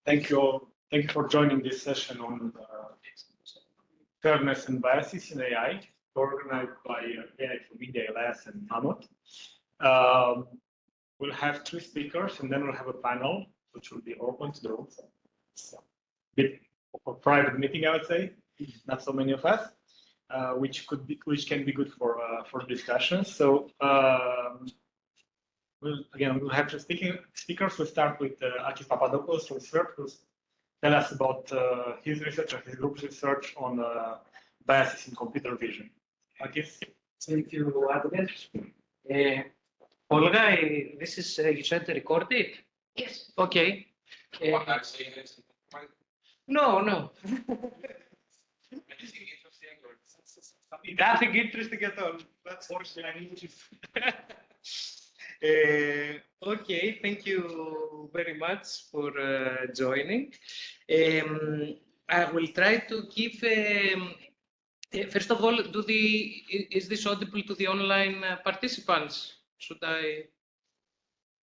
Thank you for joining this session on fairness and biases in AI, organized by AI for Media, ELIAS, and Mammoth. We'll have 3 speakers, and then we'll have a panel, which will be open to the room. It's a bit of a private meeting, I would say. Not so many of us, which can be good for discussions. So we'll have 2 speakers. We'll start with Akis Papadopoulos from CERT, who'll tell us about his research and his group's research on biases in computer vision. Akis. Thank you, Adrian. Olga, this is, you said recorded? Yes. Okay. No. Nothing interesting at all. That's okay, thank you very much for joining. I will try to give, first of all, is this audible to the online participants? Should I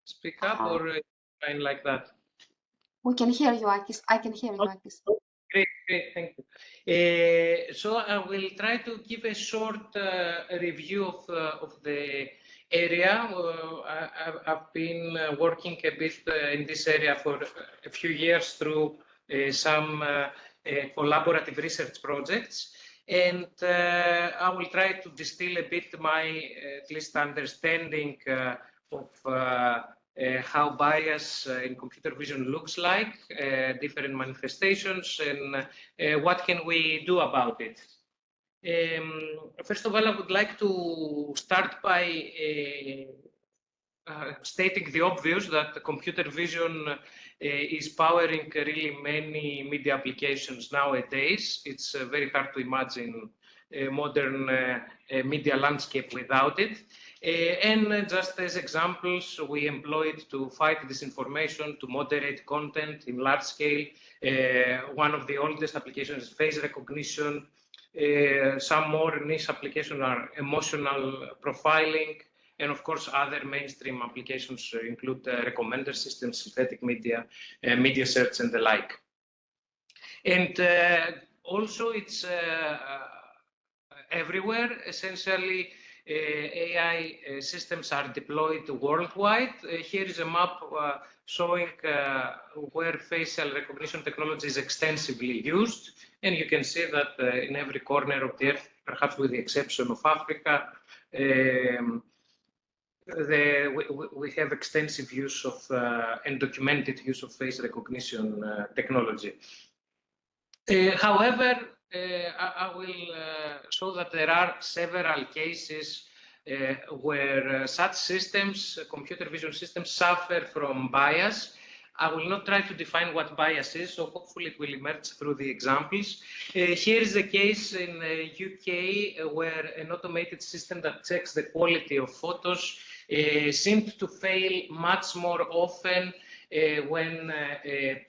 speak up or like that? We can hear you, Akis. I can hear you, Akis. Great, thank you. So I will try to give a short review of the area. I've been working a bit in this area for a few years through some collaborative research projects. And I will try to distill a bit my, at least, understanding of how bias in computer vision looks like, different manifestations, and what can we do about it. First of all, I would like to start by stating the obvious that the computer vision is powering really many media applications nowadays. It's very hard to imagine a modern media landscape without it. And just as examples, we employ it to fight disinformation, to moderate content in large scale. One of the oldest applications is face recognition. Some more niche applications are emotional profiling. And of course, other mainstream applications include recommender systems, synthetic media, media search, and the like. And also, it's everywhere. Essentially, AI systems are deployed worldwide. Here is a map showing where facial recognition technology is extensively used. And you can see that in every corner of the earth, perhaps with the exception of Africa, we have extensive use of and documented use of face recognition technology. However, I will show that there are several cases where such systems, computer vision systems, suffer from bias. I will not try to define what bias is, so hopefully it will emerge through the examples. Here is a case in the UK where an automated system that checks the quality of photos seemed to fail much more often when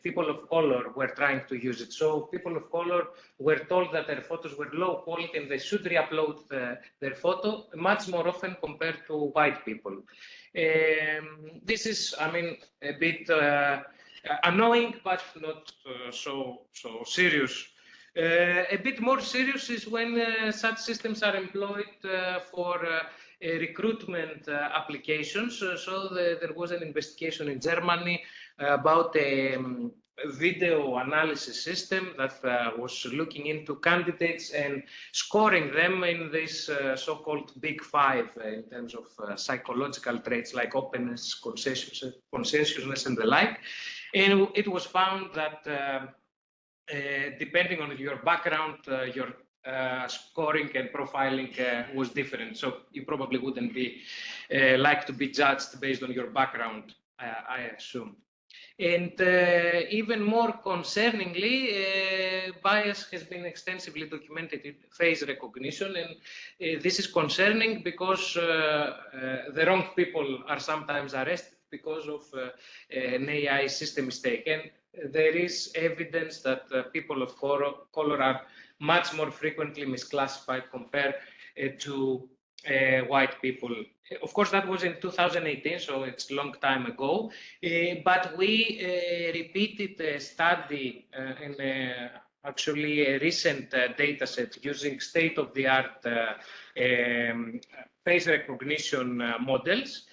people of color were trying to use it. So people of color were told that their photos were low quality and they should re-upload their photo much more often compared to white people. This is, I mean, a bit annoying, but not so serious. A bit more serious is when such systems are employed for recruitment applications. So there was an investigation in Germany about a video analysis system that was looking into candidates and scoring them in this so-called Big Five in terms of psychological traits like openness, conscientiousness, and the like. And it was found that depending on your background, your scoring and profiling was different. So you probably wouldn't be like to be judged based on your background, I assume. And even more concerningly, bias has been extensively documented in face recognition. And this is concerning because the wrong people are sometimes arrested because of an AI system mistake. And there is evidence that people of color are much more frequently misclassified compared to white people. Of course, that was in 2018, so it's a long time ago. But we repeated a study in actually a recent data set using state-of-the-art face recognition models.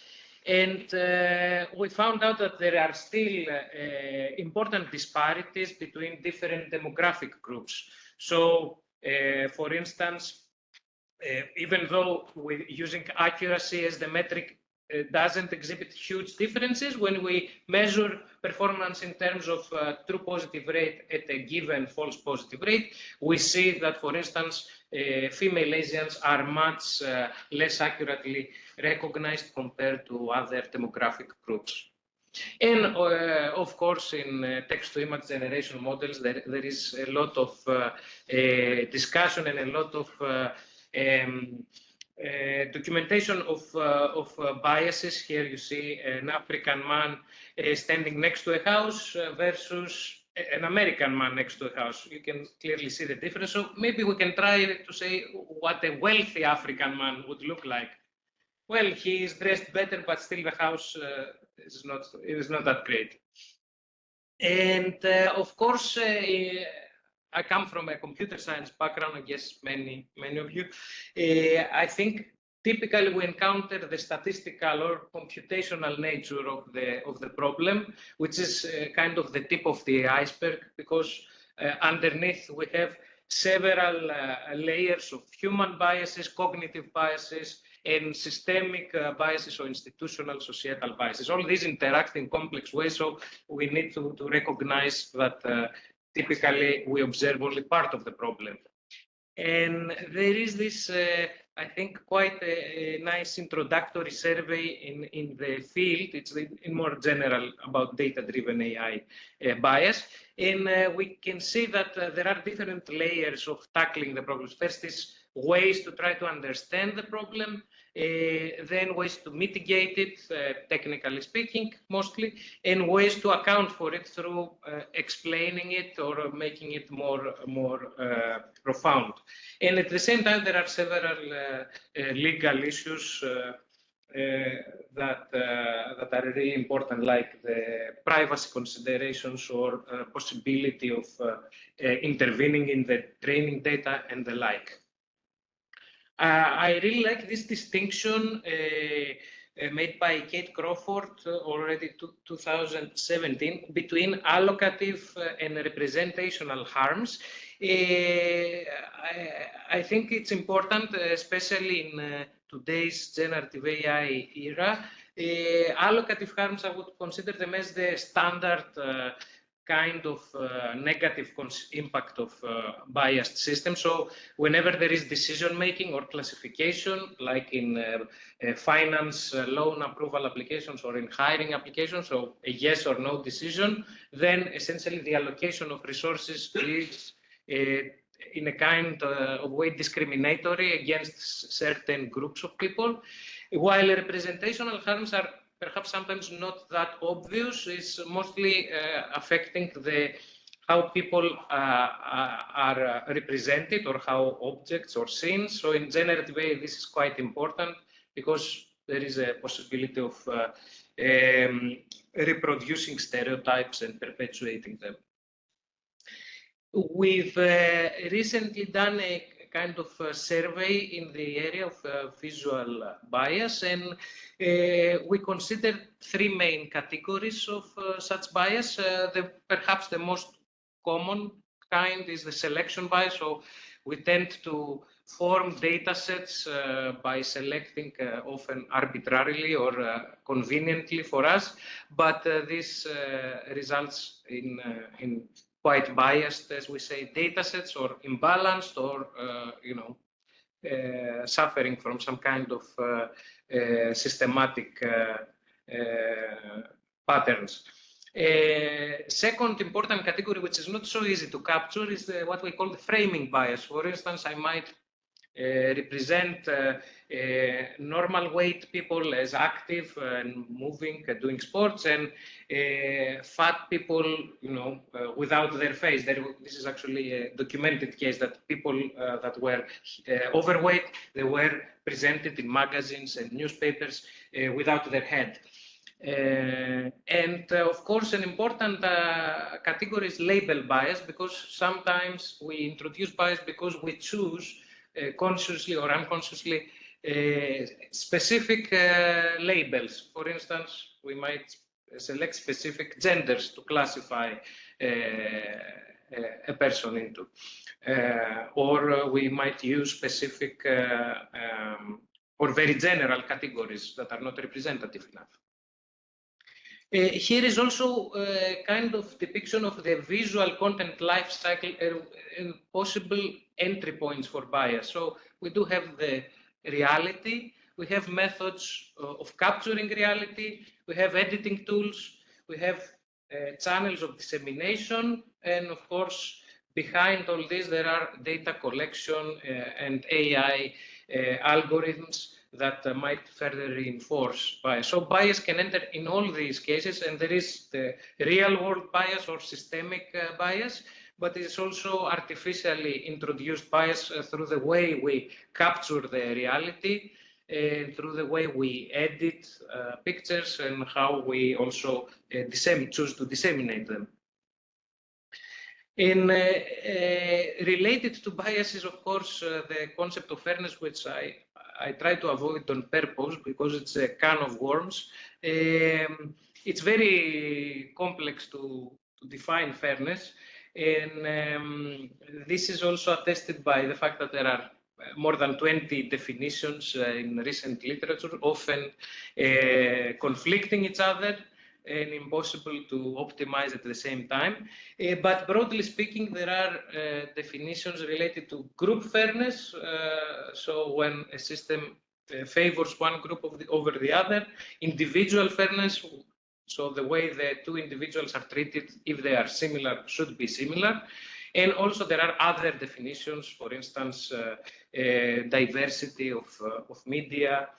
And we found out that there are still important disparities between different demographic groups. So, for instance, even though we're using accuracy as the metric doesn't exhibit huge differences, when we measure performance in terms of true positive rate at a given false positive rate, we see that, for instance, female Asians are much less accurately recognized compared to other demographic groups. And of course, in text-to-image generation models, there is a lot of discussion and a lot of documentation of biases. Here you see an African man standing next to a house versus an American man next to a house. You can clearly see the difference. So maybe we can try to say what a wealthy African man would look like. Well, he is dressed better, but still the house is not that great. And of course, I come from a computer science background, I guess many of you. I think typically we encounter the statistical or computational nature of the problem, which is kind of the tip of the iceberg, because underneath we have several layers of human biases, cognitive biases, and systemic biases or institutional societal biases. All these interact in complex ways, so we need to recognize that typically we observe only part of the problem. And there is this, I think, quite a nice introductory survey in the field. It's in more general about data-driven AI bias. And we can see that there are different layers of tackling the problems. First is ways to try to understand the problem, then ways to mitigate it, technically speaking, mostly, and ways to account for it through explaining it or making it more profound. And at the same time, there are several legal issues that are really important, like the privacy considerations or possibility of intervening in the training data and the like. I really like this distinction made by Kate Crawford already in 2017 between allocative and representational harms. I think it's important, especially in today's generative AI era. Allocative harms, I would consider them as the standard kind of negative impact of biased systems. So whenever there is decision-making or classification, like in finance loan approval applications or in hiring applications, so a yes or no decision, then essentially the allocation of resources is in a kind of way discriminatory against certain groups of people, while representational harms are perhaps sometimes not that obvious. Is mostly affecting how people are represented or how objects or scenes. So in generative AI, this is quite important because there is a possibility of reproducing stereotypes and perpetuating them. We've recently done a kind of survey in the area of visual bias, and we considered three main categories of such bias. Perhaps the most common kind is the selection bias. So we tend to form data sets by selecting often arbitrarily or conveniently for us, but this results in quite biased, as we say, data sets, or imbalanced, or suffering from some kind of systematic patterns. Second important category, which is not so easy to capture, is what we call the framing bias. For instance, I might represent normal weight people as active and moving, doing sports, and fat people, without their face. This is actually a documented case that people that were overweight, they were presented in magazines and newspapers without their head. Of course, an important category is label bias, because sometimes we introduce bias because we choose consciously or unconsciously specific labels. For instance, we might select specific genders to classify a person into, or we might use specific or very general categories that are not representative enough. Here is also a kind of depiction of the visual content life cycle and possible entry points for bias. So we do have the reality, we have methods of capturing reality, we have editing tools, we have channels of dissemination, and of course, behind all this, there are data collection and AI algorithms that might further reinforce bias. So bias can enter in all these cases, and there is the real-world bias or systemic bias, but it is also artificially introduced bias through the way we capture the reality, through the way we edit pictures, and how we also choose to disseminate them. Related to bias is, of course, the concept of fairness, which I try to avoid on purpose because it's a can of worms. It's very complex to define fairness, and this is also attested by the fact that there are more than 20 definitions in recent literature, often conflicting each other and impossible to optimize at the same time. But broadly speaking, there are definitions related to group fairness. So when a system favors one group over the other, individual fairness, so the way the two individuals are treated, if they are similar, should be similar. And also there are other definitions, for instance, diversity of media,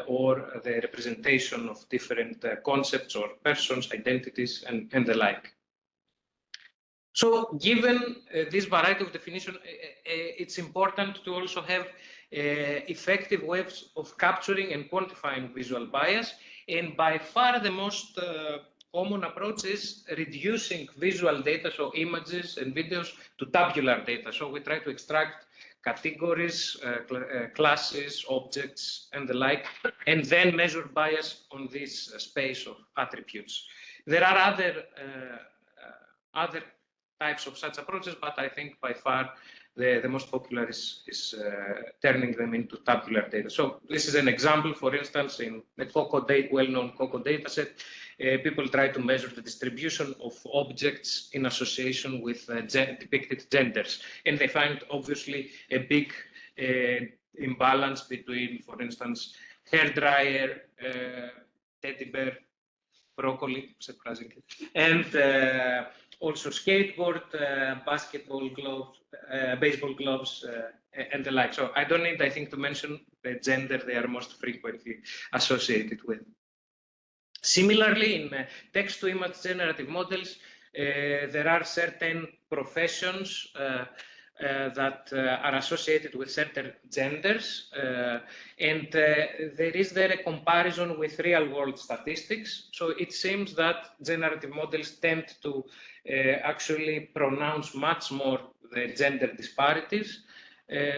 or the representation of different concepts or persons, identities, and the like. So given this variety of definition, it's important to also have effective ways of capturing and quantifying visual bias. And by far the most common approach is reducing visual data, so images and videos, to tabular data. So we try to extract categories, classes, objects, and the like, and then measure bias on this space of attributes. There are other types of such approaches, but I think by far the most popular is turning them into tabular data. So this is an example, for instance, in the well-known COCO dataset, people try to measure the distribution of objects in association with depicted genders. And they find, obviously, a big imbalance between, for instance, hairdryer, teddy bear, broccoli, surprisingly, and also skateboard, basketball gloves, baseball gloves, and the like. So I don't need, I think, to mention the gender they are most frequently associated with. Similarly, in text-to-image generative models, there are certain professions that are associated with certain genders, and there is a comparison with real-world statistics. So it seems that generative models tend to actually pronounce much more the gender disparities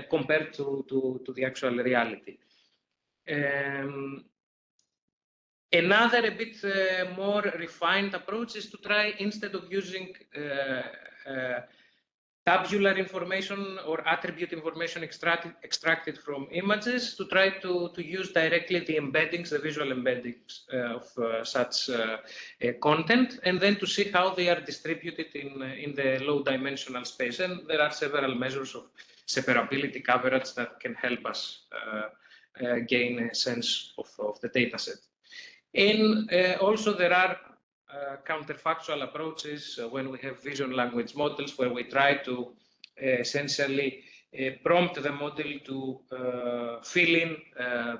compared to the actual reality. Another a bit more refined approach is to try, instead of using tabular information or attribute information extracted from images, to try to use directly the embeddings, the visual embeddings of such content, and then to see how they are distributed in the low dimensional space. And there are several measures of separability coverage that can help us gain a sense of the data set. And also there are counterfactual approaches when we have vision language models, where we try to essentially prompt the model to fill in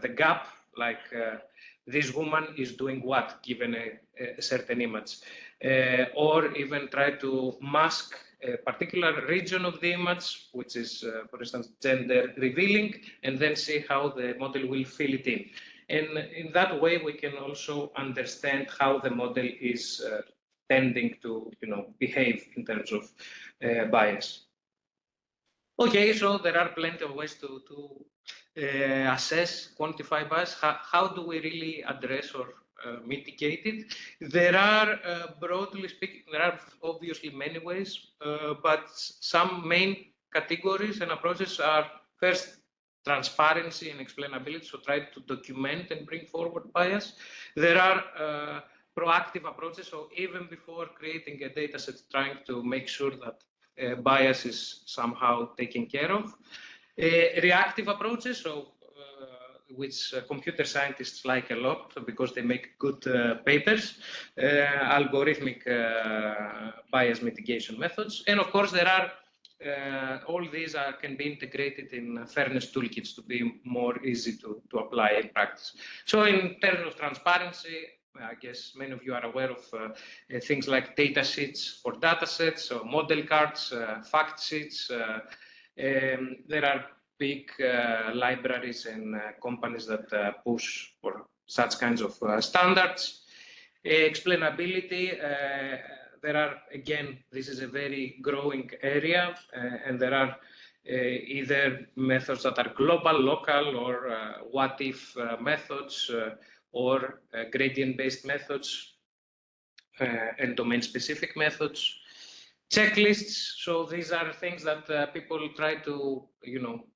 the gap, like this woman is doing what, given a certain image, or even try to mask a particular region of the image, which is, for instance, gender revealing, and then see how the model will fill it in. And in that way, we can also understand how the model is tending to, behave in terms of bias. Okay, so there are plenty of ways to assess, quantify bias. How do we really address or mitigate it? There are, broadly speaking, there are obviously many ways, but some main categories and approaches are, first, transparency and explainability, so try to document and bring forward bias. There are proactive approaches, so even before creating a data set, trying to make sure that bias is somehow taken care of. Reactive approaches, so which computer scientists like a lot because they make good papers, algorithmic bias mitigation methods. And of course, there are all these can be integrated in fairness toolkits to be more easy to apply in practice. So in terms of transparency, I guess many of you are aware of things like data sheets for data sets, or model cards, fact sheets. There are big libraries and companies that push for such kinds of standards. Explainability, there are, again, this is a very growing area, and there are either methods that are global, local, or what-if methods, or gradient-based methods, and domain-specific methods. Checklists, so these are things that people try to,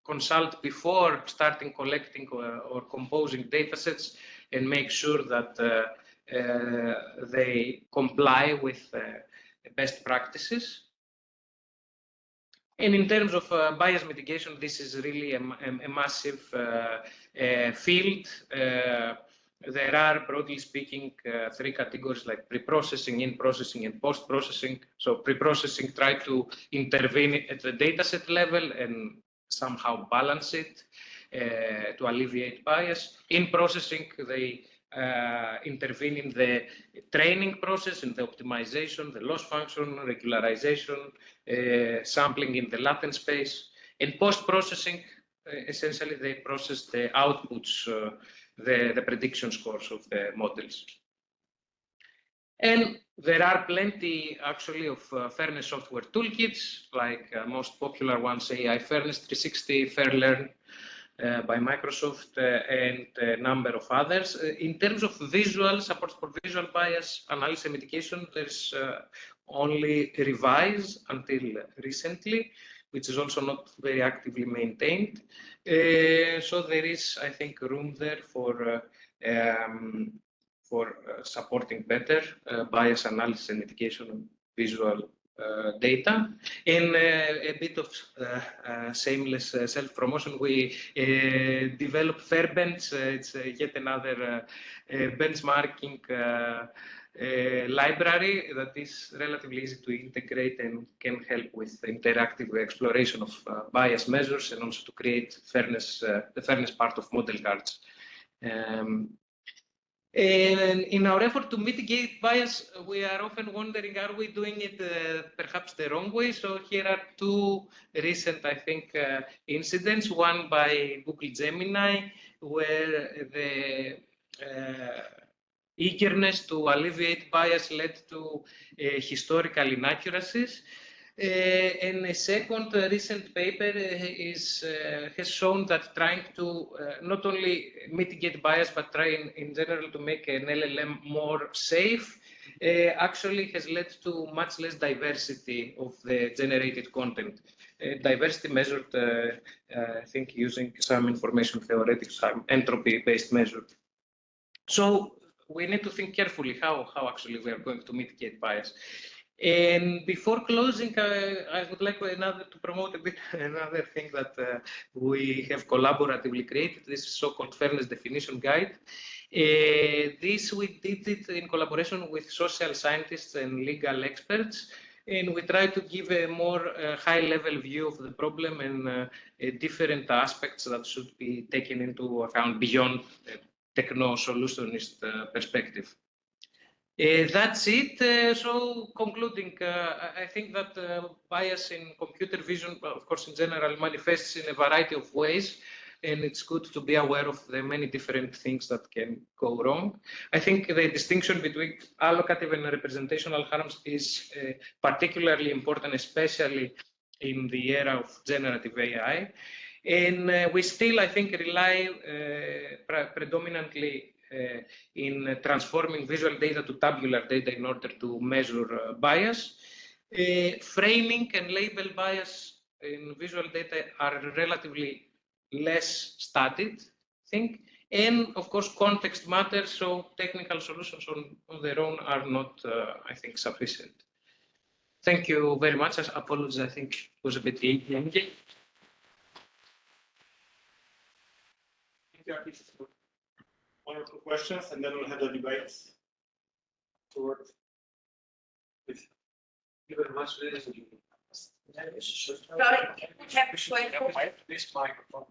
consult before starting collecting or composing datasets, and make sure that they comply with best practices. And in terms of bias mitigation, this is really a massive field. There are, broadly speaking, three categories like pre-processing, in-processing, and post-processing. So pre-processing try to intervene at the dataset level and somehow balance it to alleviate bias. In-processing, they intervene in the training process, in the optimization, the loss function, regularization, sampling in the latent space. In post-processing, essentially they process the outputs, the prediction scores of the models. And there are plenty, actually, of fairness software toolkits, like most popular ones, AI Fairness 360, FairLearn by Microsoft, and a number of others. In terms of visual support for visual bias analysis and mitigation, there's only Revise until recently, which is also not very actively maintained. So there is, I think, room there for supporting better bias analysis and mitigation of visual data. In a bit of shameless self-promotion, we developed FairBench. It's yet another benchmarking library that is relatively easy to integrate and can help with interactive exploration of bias measures, and also to create fairness, the fairness part of model cards. And in our effort to mitigate bias, we are often wondering, are we doing it perhaps the wrong way? So here are two recent, I think, incidents. One by Google Gemini, where the eagerness to alleviate bias led to historical inaccuracies. And a second recent paper has shown that trying to not only mitigate bias, but try in general to make an LLM more safe, actually has led to much less diversity of the generated content. Diversity measured, I think, using some information theoretics, some entropy-based measure. So we need to think carefully how actually we are going to mitigate bias. And before closing, I would like to promote a bit another thing that we have collaboratively created, this so-called fairness definition guide. This we did it in collaboration with social scientists and legal experts. and we try to give a more high-level view of the problem and different aspects that should be taken into account beyond techno-solutionist perspective. That's it. So concluding, I think that bias in computer vision, of course, in general, manifests in a variety of ways, and it's good to be aware of the many different things that can go wrong. I think the distinction between allocative and representational harms is particularly important, especially in the era of generative AI. And we still, I think, rely predominantly in transforming visual data to tabular data in order to measure bias. Framing and label bias in visual data are relatively less studied, I think. And of course, context matters, so technical solutions on their own are not, I think, sufficient. Thank you very much. I apologize, I think it was a bit lengthy. Thank you, Akis. One or two questions, and then we'll have the debates afterwards. Please. Thank you very much. This microphone.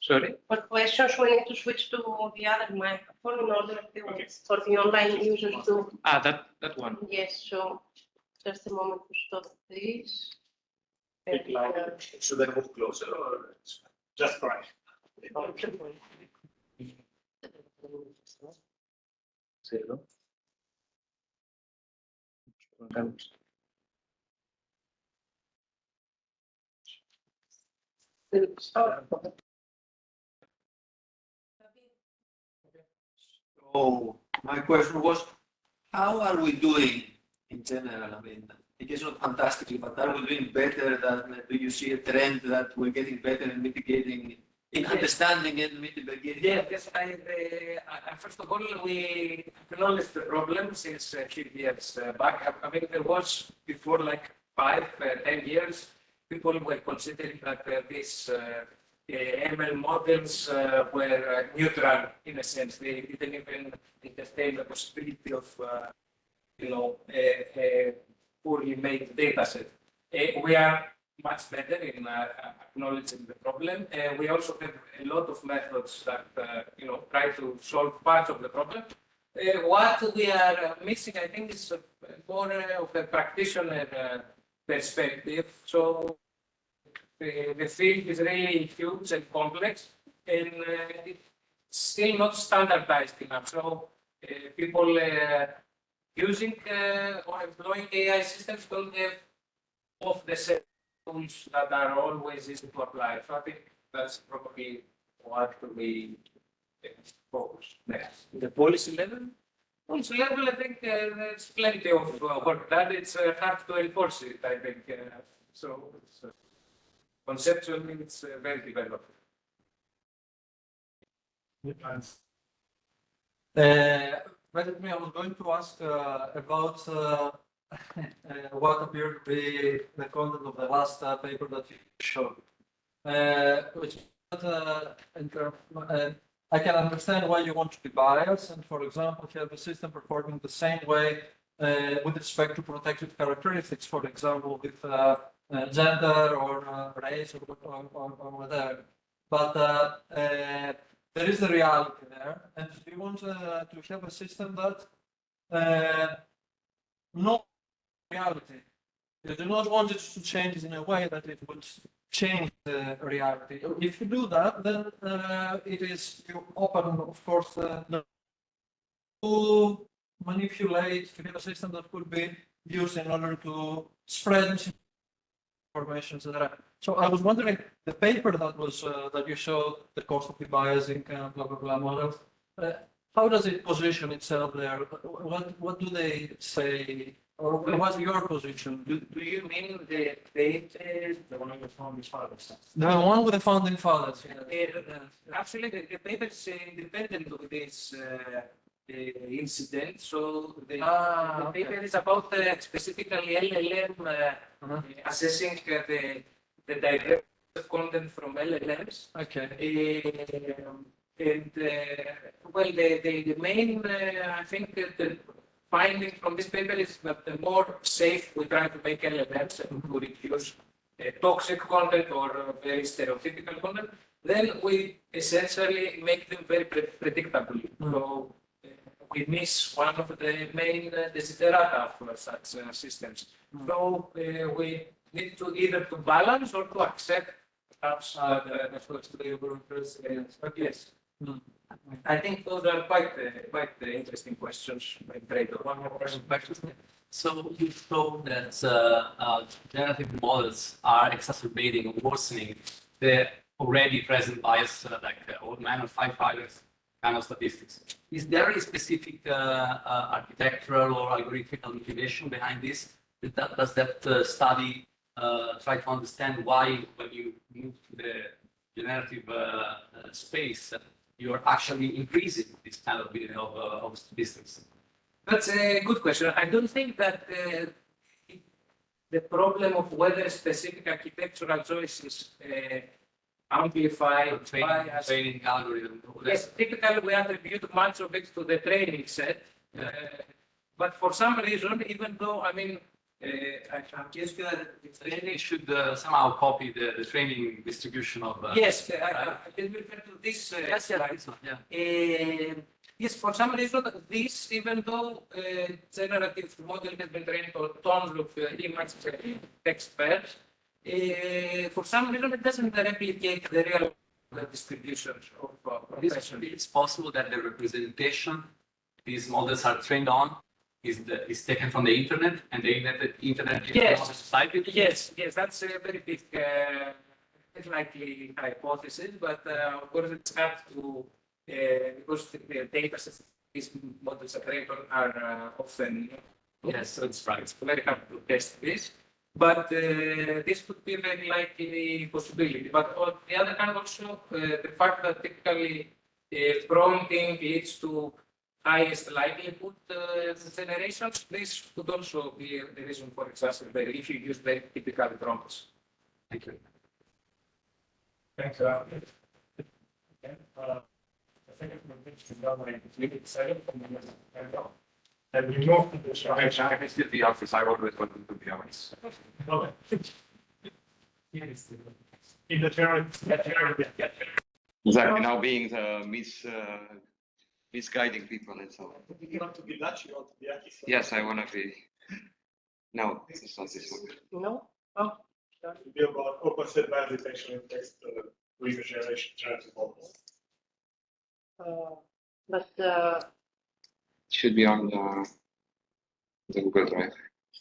Sorry? For questions, we need to switch to the other microphone in order to, for the online users to. That one. Yes, so just a moment to stop this. Should I move closer or Just right. Zero. So my question was, how are we doing in general? I mean, it is not fantastically, but are we doing better than, do you see a trend that we're getting better in mitigating, in understanding and mitigating? Yes. First of all, we acknowledge the problem since a few years back. I mean, there was before like 5, 10 years, people were considering that these ML models were neutral in a sense. They didn't even entertain the possibility of, a poorly made data set. We are much better in acknowledging the problem. We also have a lot of methods that try to solve parts of the problem. What we are missing, I think, is more of a practitioner perspective. So the field is really huge and complex, and it's still not standardized enough. So people using or employing AI systems don't have off-the-shelf tools that are always easy to apply. So I think that's probably what we focus next. The policy level? Policy level, I think there's plenty of work done. It's hard to enforce it, I think. So conceptually, it's very developed. Basically, I was going to ask about what appeared to be the content of the last paper that you showed. Which I can understand why you want to be biased, and for example, if you have a system performing the same way with respect to protected characteristics, for example, with gender or race or whatever. But there is the reality there, and we want to have a system that knows reality. You do not want it to change in a way that it would change the reality. If you do that, then you open, of course, to manipulate, to have a system that could be used in order to spread information, etc. So I was wondering, the paper that was that you showed, the cost of debiasing blah blah blah models, how does it position itself there? What do they say? Or what's your position? Do you mean the paper, the one with the founding fathers? The one with the founding fathers. Actually, the paper is independent of this incident. So the paper is about specifically LLM assessing the direct content from LLMs. Okay. And well, the main I think the finding from this paper is that the more safe we try to make LLMs and to reduce toxic content or very stereotypical content, then we essentially make them very predictable. So we miss one of the main desiderata for such systems. So we need to either to balance or to accept perhaps but yes. I think those are quite interesting questions. One more question. So you showed that generative models are exacerbating or worsening the already present bias, like old man or five fighters kind of statistics. Is there a specific architectural or algorithmical motivation behind this? Does that study try to understand why, when you move to the generative space, you're actually increasing this kind of statistics? That's a good question. I don't think that the problem of whether specific architectural choices amplify training algorithm. Yes, typically we attribute much of it to the training set, but for some reason, even though I guess that the training should somehow copy the training distribution of. Yes, I can refer to this. Yes, for some reason, this, even though generative model has been trained on tons of image text pairs, for some reason it doesn't replicate the real distributions of profession. It's possible that the representation these models are trained on is taken from the internet, and the internet Yes. is society. Yes, that's a very big, likely hypothesis, but of course it's hard to, because the data sets these models are trained on are often, yes, so it's right. It's very hard to test this, but this could be a very likely possibility. But on the other hand, also the fact that typically prompting leads to highest likelihood generations, this could also be the reason for exacerbating if you use very typical prompts. Thank you. Thanks. Okay. I think it's really excited. And we move to the I can see the office. I always wanted to be honest. Okay. In the theory, Exactly. Now being the misguiding people and so on. you want to be Dutch, you want to be Aki. Yes, I want to be. No, it's not this one. No? Oh, It will be about open set bias detection in text with generative models. but Should be on the Google Drive.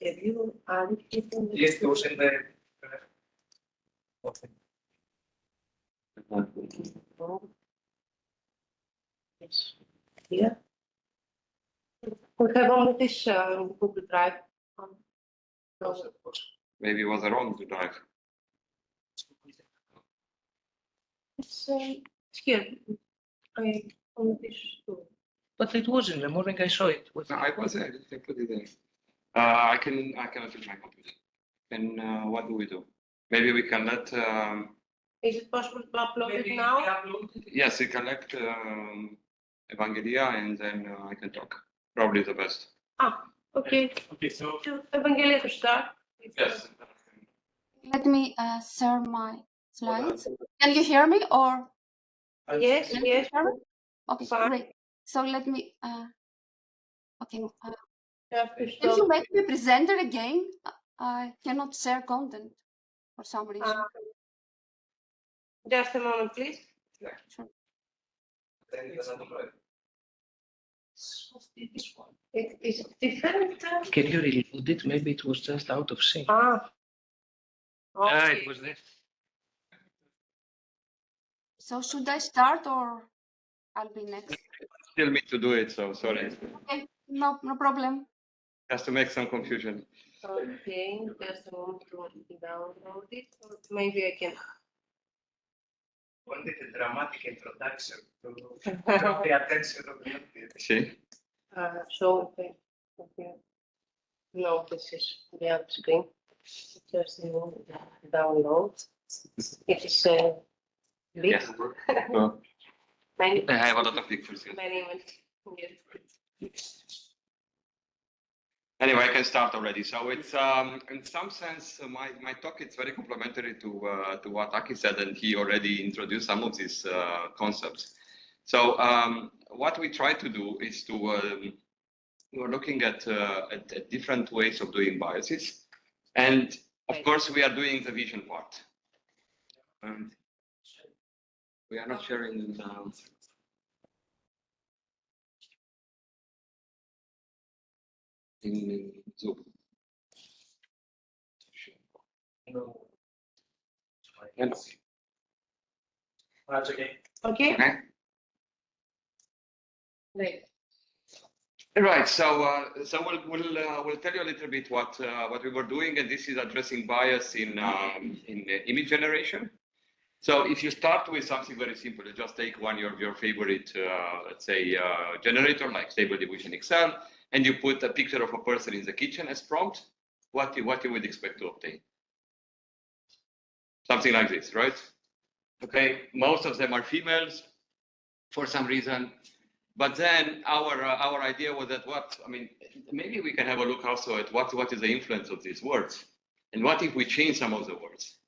have you added it in the? Yes, those in the. Oh. Yes. Here. We have only this Google Drive. So Maybe it was the wrong drive. it's here. I only this too. But it was in the morning. I saw it. No, I was there. I put it there. I cannot use my computer. And what do we do? Maybe we can let. Is it possible to upload Maybe it now? upload it. Yes, we can let Evangelia, and then I can talk. Probably the best. Okay. Okay, so To Evangelia to start. Yes. Let me share my slides. Can you hear me or? Yes, Can you yes. hear me? Okay, Fine. great. So let me. Okay. You have to Can you stop. make me presenter again? I cannot share content for some reason. Just a moment, please. Sure. Is it different? Can you reload it? Maybe it was just out of sync. Okay. It was there. So should I start or I'll be next? Still need to do it, so sorry. Okay, no problem. Just to make some confusion. Okay, just a moment to download it. Or maybe I can. Wanted a dramatic introduction to draw the attention of the audience. See? So okay. No, this is the other screen. Just a moment. Download. It is big. Yes. Oh, Many, I have a lot of pictures. Yes. many. Yes. Anyway, I can start already. So it's in some sense my talk is very complementary to what Aki said, and he already introduced some of these concepts. So what we try to do is to we're looking at different ways of doing biases, and of course we are doing the vision part. And we are not sharing now. In Zoom. Yes. That's okay. Okay. Okay. Right. Right. So we'll tell you a little bit what we were doing, and this is addressing bias in image generation. So if you start with something very simple, you just take one of your favorite, let's say, generator like Stable Diffusion XL, and you put a picture of a person in the kitchen as prompt, what you would expect to obtain. Something like this, right? Okay, most of them are females for some reason. But then our idea was that maybe we can have a look also at what is the influence of these words. And what if we change some of the words?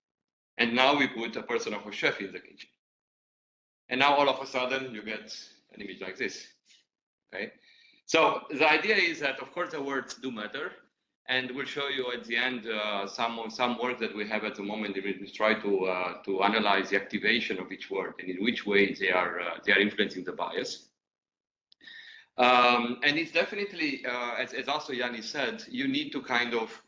And now we put a person of a chef in the kitchen. And now all of a sudden you get an image like this, okay? So the idea is that, of course, the words do matter. And we'll show you at the end some work that we have at the moment. We try to analyze the activation of each word and in which way they are influencing the bias. And it's definitely, as also Yanni said, you need to kind of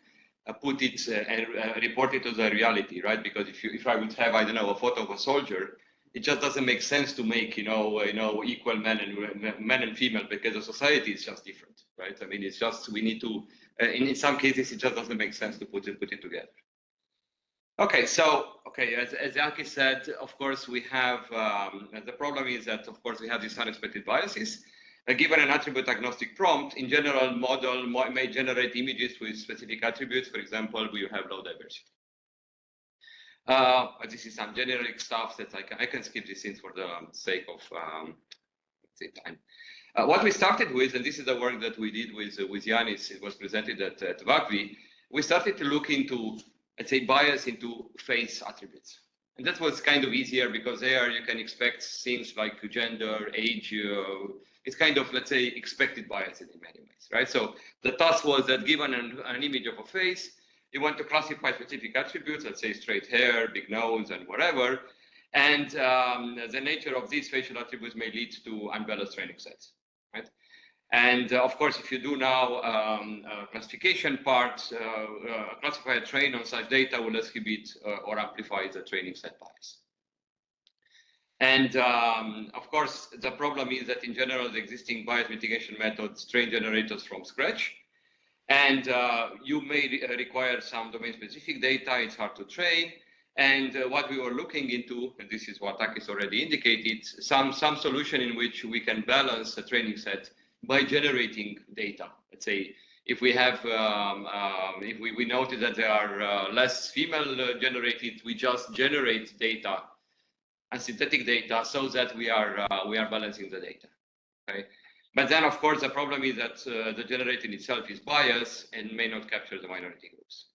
put it and report it to the reality, right? Because if I would have, I don't know, a photo of a soldier, it just doesn't make sense to make, equal men and female, because the society is just different, right? I mean, it's just, we need to, in some cases, it just doesn't make sense to put it together. Okay, so, as Yaki said, of course, we have, the problem is that, of course, we have these unexpected biases. Given an attribute agnostic prompt, in general, model may generate images with specific attributes. For example, we have low diversity. This is some generic stuff that I can skip this in for the sake of time. What we started with, and this is the work that we did with Yanis, it was presented at VACVI, we started to look into, let's say, bias into face attributes. And that was kind of easier because there you can expect things like gender, age, it's kind of, let's say, expected biases in many ways, right? So the task was that given an image of a face, you want to classify specific attributes, let's say straight hair, big nose, and whatever. And the nature of these facial attributes may lead to unbalanced training sets, right? And of course, if you do now classification part, classify a train on such data will inhibit or amplify the training set bias. And of course, the problem is that in general, the existing bias mitigation methods train generators from scratch. And you may require some domain-specific data. It's hard to train. And what we were looking into, and this is what Takis already indicated, some solution in which we can balance the training set by generating data. Let's say if we have, if we notice that there are less female generated, we just generate data and synthetic data so that we are balancing the data. Okay. But then, of course, the problem is that the generator itself is biased and may not capture the minority groups.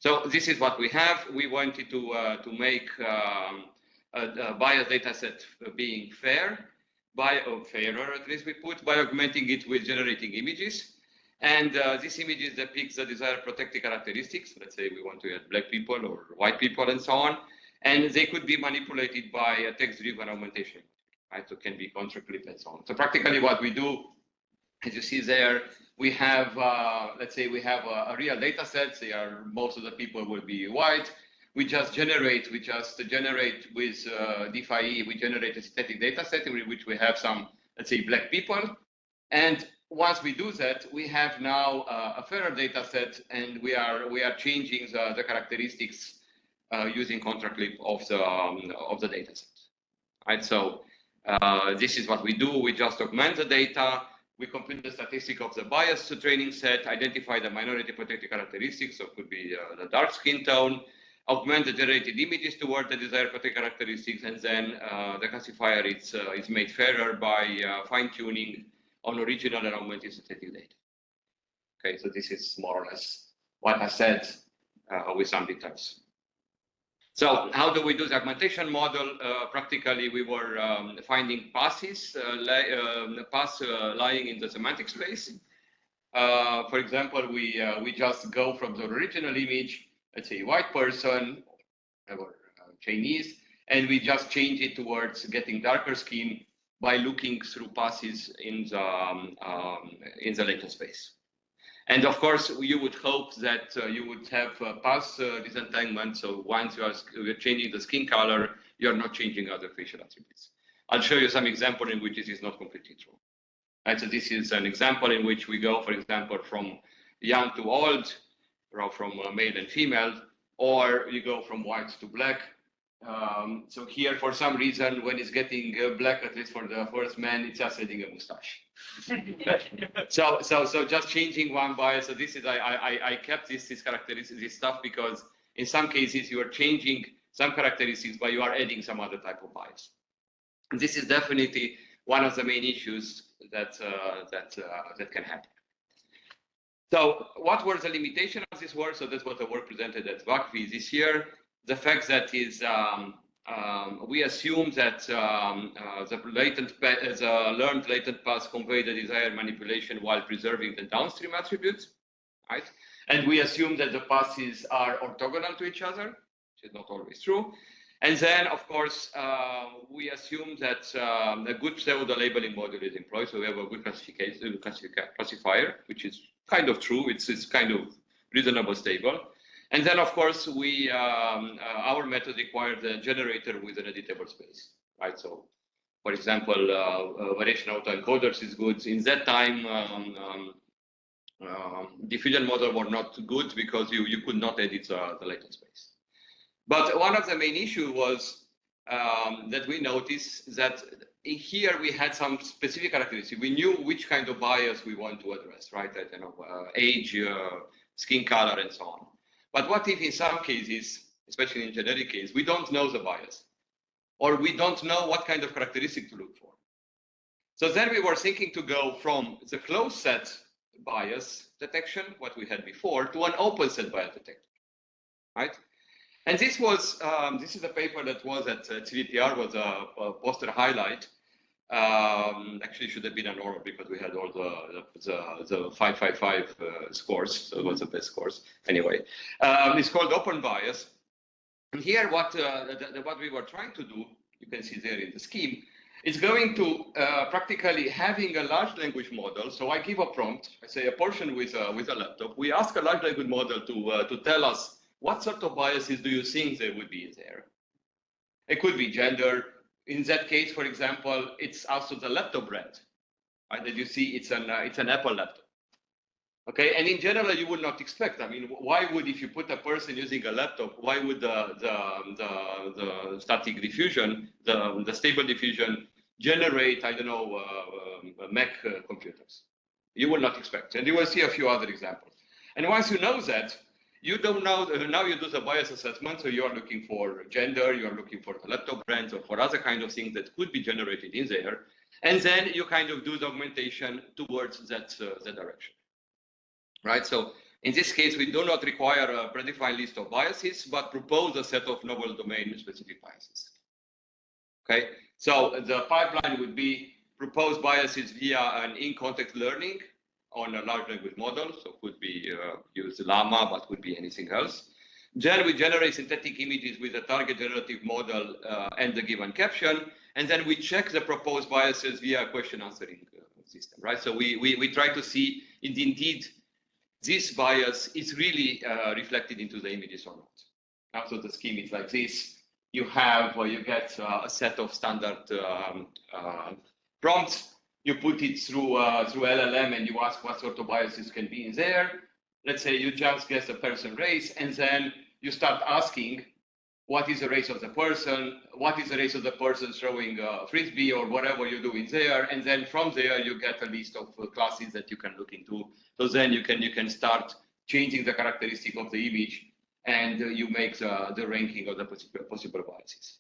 So this is what we have. We wanted to make a bias data set being fair, fairer at least we put, by augmenting it with generating images. And these images depict the desired protective characteristics. Let's say we want to add black people or white people and so on. And they could be manipulated by a text-driven augmentation. Right, so it can be contract clip and so on. So practically what we do, as you see there, we have, let's say we have a real data set. Most of the people will be white. We just generate with DeFi, we generate a synthetic data set in which we have some, let's say, black people. And once we do that, we have now a fairer data set, and we are changing the characteristics using contract clip of the data set. Right, so this is what we do. We just augment the data. We compute the statistic of the bias to training set, identify the minority protective characteristics, so it could be the dark skin tone, augment the generated images toward the desired protective characteristics, and then the classifier is made fairer by fine-tuning on original and augmented synthetic data. Okay, so this is more or less what I said with some details. So how do we do the augmentation model? Practically, we were finding passes, lying in the semantic space. For example, we just go from the original image, let's say white person or Chinese, and we just change it towards getting darker skin by looking through passes in the latent space. And of course, you would hope that you would have pass disentanglement. So once you're changing the skin color, you're not changing other facial attributes. I'll show you some example in which this is not completely true. And so this is an example in which we go, for example, from young to old, or from male and female, or you go from white to black. So here, for some reason, when it's getting black, at least for the first man, it's just adding a mustache. so just changing one bias. So this is I kept this characteristics, this stuff, because in some cases you are changing some characteristics, but you are adding some other type of bias. And this is definitely one of the main issues that can happen. So what were the limitations of this work? So that's what the work presented at WACV this year. The fact that is we assume that the learned latent paths convey the desired manipulation while preserving the downstream attributes, right? And we assume that the passes are orthogonal to each other, which is not always true. And then, of course, we assume that a good pseudo labeling model is employed. So we have a good classifier, which is kind of true. It's kind of reasonable stable. And then, of course, our method required a generator with an editable space, right? So, for example, variation autoencoders is good. In that time, diffusion model were not good because you could not edit the latent space. But one of the main issues was that we noticed that here we had some specific characteristics. We knew which kind of bias we want to address, right? You know, age, skin color, and so on. But what if in some cases, especially in generic case, we don't know the bias, or we don't know what kind of characteristic to look for? So then we were thinking to go from the closed set bias detection, what we had before, to an open set bias detector, right? And this was this is a paper that was at CVPR, was a poster highlight. Actually, should have been a normal because we had all the 555 scores, so it was the best scores. Anyway, it's called open bias. And here, what we were trying to do, you can see there in the scheme, is going to practically having a large language model. So I give a prompt, I say a portion with a laptop. We ask a large language model to tell us what sort of biases do you think there would be there. It could be gender. In that case, for example, it's also the laptop brand, right? That you see, it's an Apple laptop. Okay, and in general, you would not expect. I mean, why would, if you put a person using a laptop, why would the static diffusion, the stable diffusion, generate, I don't know, Mac computers? You will not expect, and you will see a few other examples. And once you know that, you don't know, now you do the bias assessment, so you are looking for gender, you are looking for the laptop brands, or for other kind of things that could be generated in there, and then you kind of do the augmentation towards that direction, right? So in this case, we do not require a predefined list of biases, but propose a set of novel domain-specific biases. Okay, so the pipeline would be propose biases via an in-context learning on a large language model, so could be use Llama, but could be anything else. Then we generate synthetic images with a target generative model and the given caption, and then we check the proposed biases via a question answering system, right? So we try to see if indeed this bias is really reflected into the images or not. Now, so the scheme is like this. You have, you get a set of standard prompts. You put it through LLM and you ask what sort of biases can be in there. Let's say you just guess a person race, and then you start asking, what is the race of the person? What is the race of the person throwing a frisbee or whatever you do in there? And then from there, you get a list of classes that you can look into. So then you can start changing the characteristic of the image, and you make the ranking of the possible biases.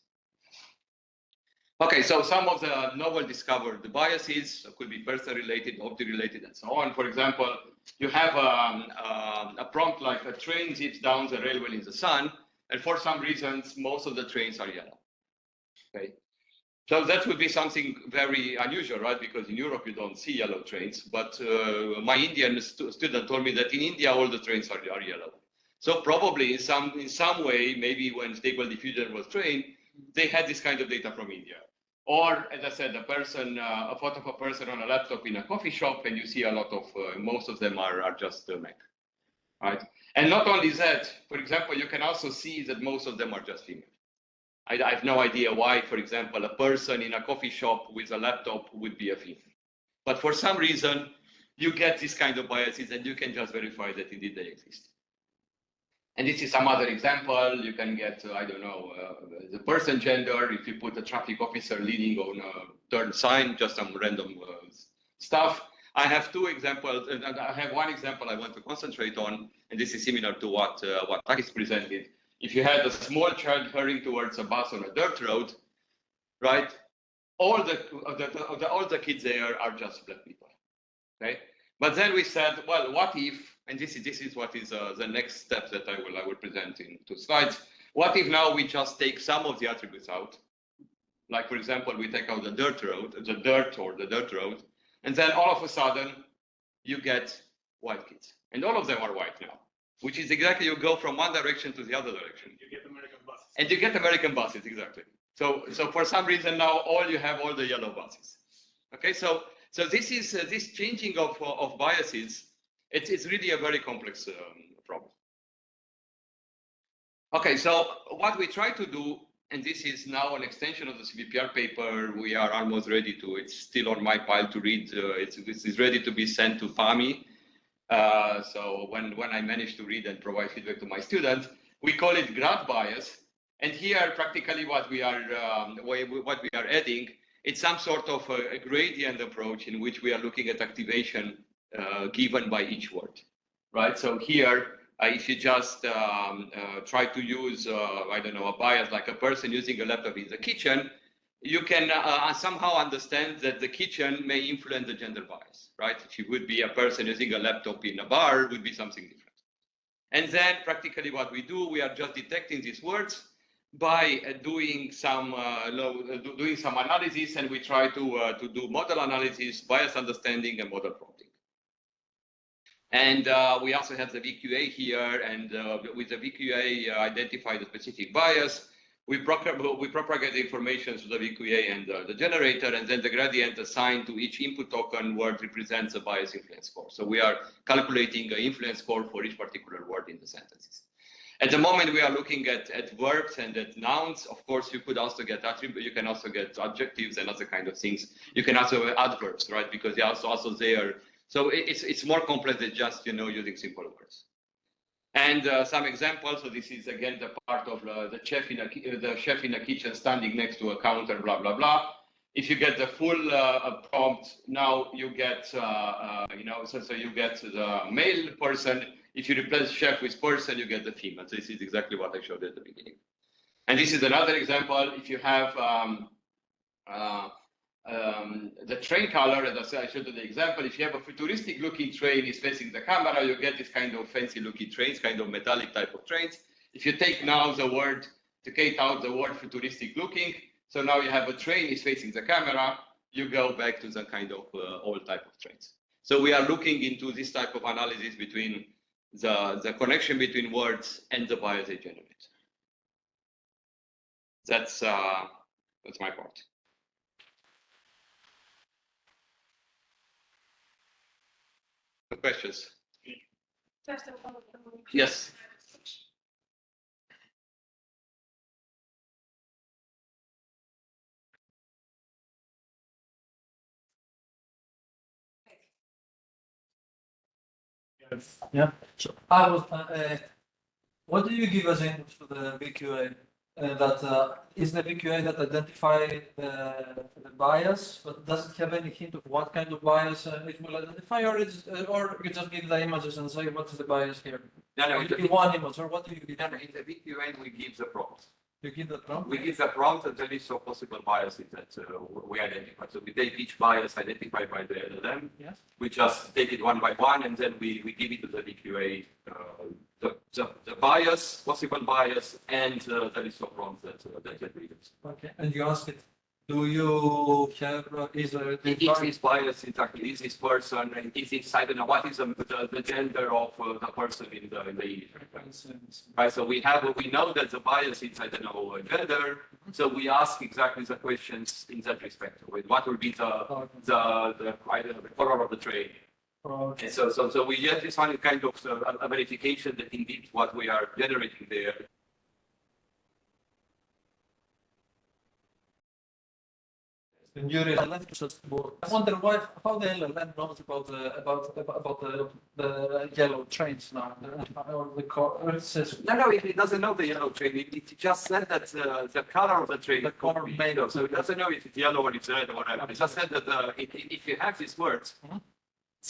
Okay, so some of the novel discovered biases could be person-related, object-related, and so on. For example, you have a prompt like a train zips down the railway in the sun, and for some reasons, most of the trains are yellow. Okay, so that would be something very unusual, right? Because in Europe you don't see yellow trains, but my Indian student told me that in India all the trains are yellow. So probably in some way, maybe when Stable Diffusion was trained, they had this kind of data from India. Or, as I said, a photo of a person on a laptop in a coffee shop, and you see a lot of, most of them are just Mac, right? And not only that, for example, you can also see that most of them are just female. I have no idea why, for example, a person in a coffee shop with a laptop would be a female. But for some reason, you get this kind of biases, and you can just verify that indeed they exist. And this is some other example. You can get, I don't know, the person gender, if you put a traffic officer leaning on a turn sign, just some random stuff. I have two examples, and I have one example I want to concentrate on, and this is similar to what Takis presented. If you had a small child hurrying towards a bus on a dirt road, right? All the kids there are just black people, okay? But then we said, well, what if, and this is what is the next step that I will present in 2 slides. What if now we just take some of the attributes out? Like, for example, we take out the dirt road, and then all of a sudden you get white kids. And all of them are white now, which is exactly, you go from one direction to the other direction. You get American buses. And you get American buses, exactly. So for some reason now you have all the yellow buses. Okay, so this is this changing of biases. It's really a very complex problem. Okay, so what we try to do, and this is now an extension of the CVPR paper, we are almost ready to, it's still on my pile to read, it's ready to be sent to PAMI. So when I manage to read and provide feedback to my students, we call it grad bias. And here, practically what we are adding, it's some sort of a gradient approach in which we are looking at activation given by each word, right? So here, if you just try to use, I don't know, a bias like a person using a laptop in the kitchen, you can somehow understand that the kitchen may influence the gender bias, right? If it would be a person using a laptop in a bar, it would be something different. And then practically what we do, we are just detecting these words by doing some analysis, and we try to do model analysis, bias understanding, and model prompting. And we also have the VQA here, and with the VQA identify the specific bias. We propagate the information to the VQA and the generator, and then the gradient assigned to each input token word represents a bias influence score. So we are calculating an influence score for each particular word in the sentences. At the moment, we are looking at verbs and at nouns. Of course, you could also get attributes. You can also get adjectives and other kind of things. You can also have adverbs, right? Because they are also there. So it's more complex than just using simple words. And some examples. So this is again the part of the chef in a kitchen standing next to a counter, blah blah blah. If you get the full prompt, now you get so you get the male person. If you replace chef with person, you get the female. So this is exactly what I showed at the beginning. And this is another example. If you have the train color, as I showed you the example, if you have a futuristic looking train is facing the camera, you get this kind of fancy looking trains, kind of metallic type of trains. If you take now the word, take out the word futuristic looking, so now you have a train is facing the camera, you go back to the kind of old type of trains. So we are looking into this type of analysis between the connection between words and the bias they generate. That's my part. Questions? Yes. Yeah. So I was. What do you give as input to the VQA? Is the VQA that identify the bias, but does it have any hint of what kind of bias it will identify, or you just give the images and say what is the bias here? No, you give one image, or what do you give? No, in the VQA we give the prompt. You give the prompt? We give the prompt and the list of possible biases that we identify. So we take each bias identified by the LLM. Yes. We just take it one by one, and then we give it to the DQA, the bias, possible bias, and the list of prompts that we use. Okay. And you ask it, do you have, is this bias exactly, is this person, and is this, I don't know, what is the gender of the person in the image, right? So we know that the bias is, I don't know, gender, so we ask exactly the questions in that respect. What will be the color of the train? Okay. And so we get this one kind of a verification that indeed what we are generating there. And your LLM just work. I wonder how the LLM knows about the yellow trains now, or the car. Or it says No, it doesn't know the yellow train. It just said that the color of the train. The color made of. So it doesn't know if it's yellow or it's red or whatever. It just said that if you have these words,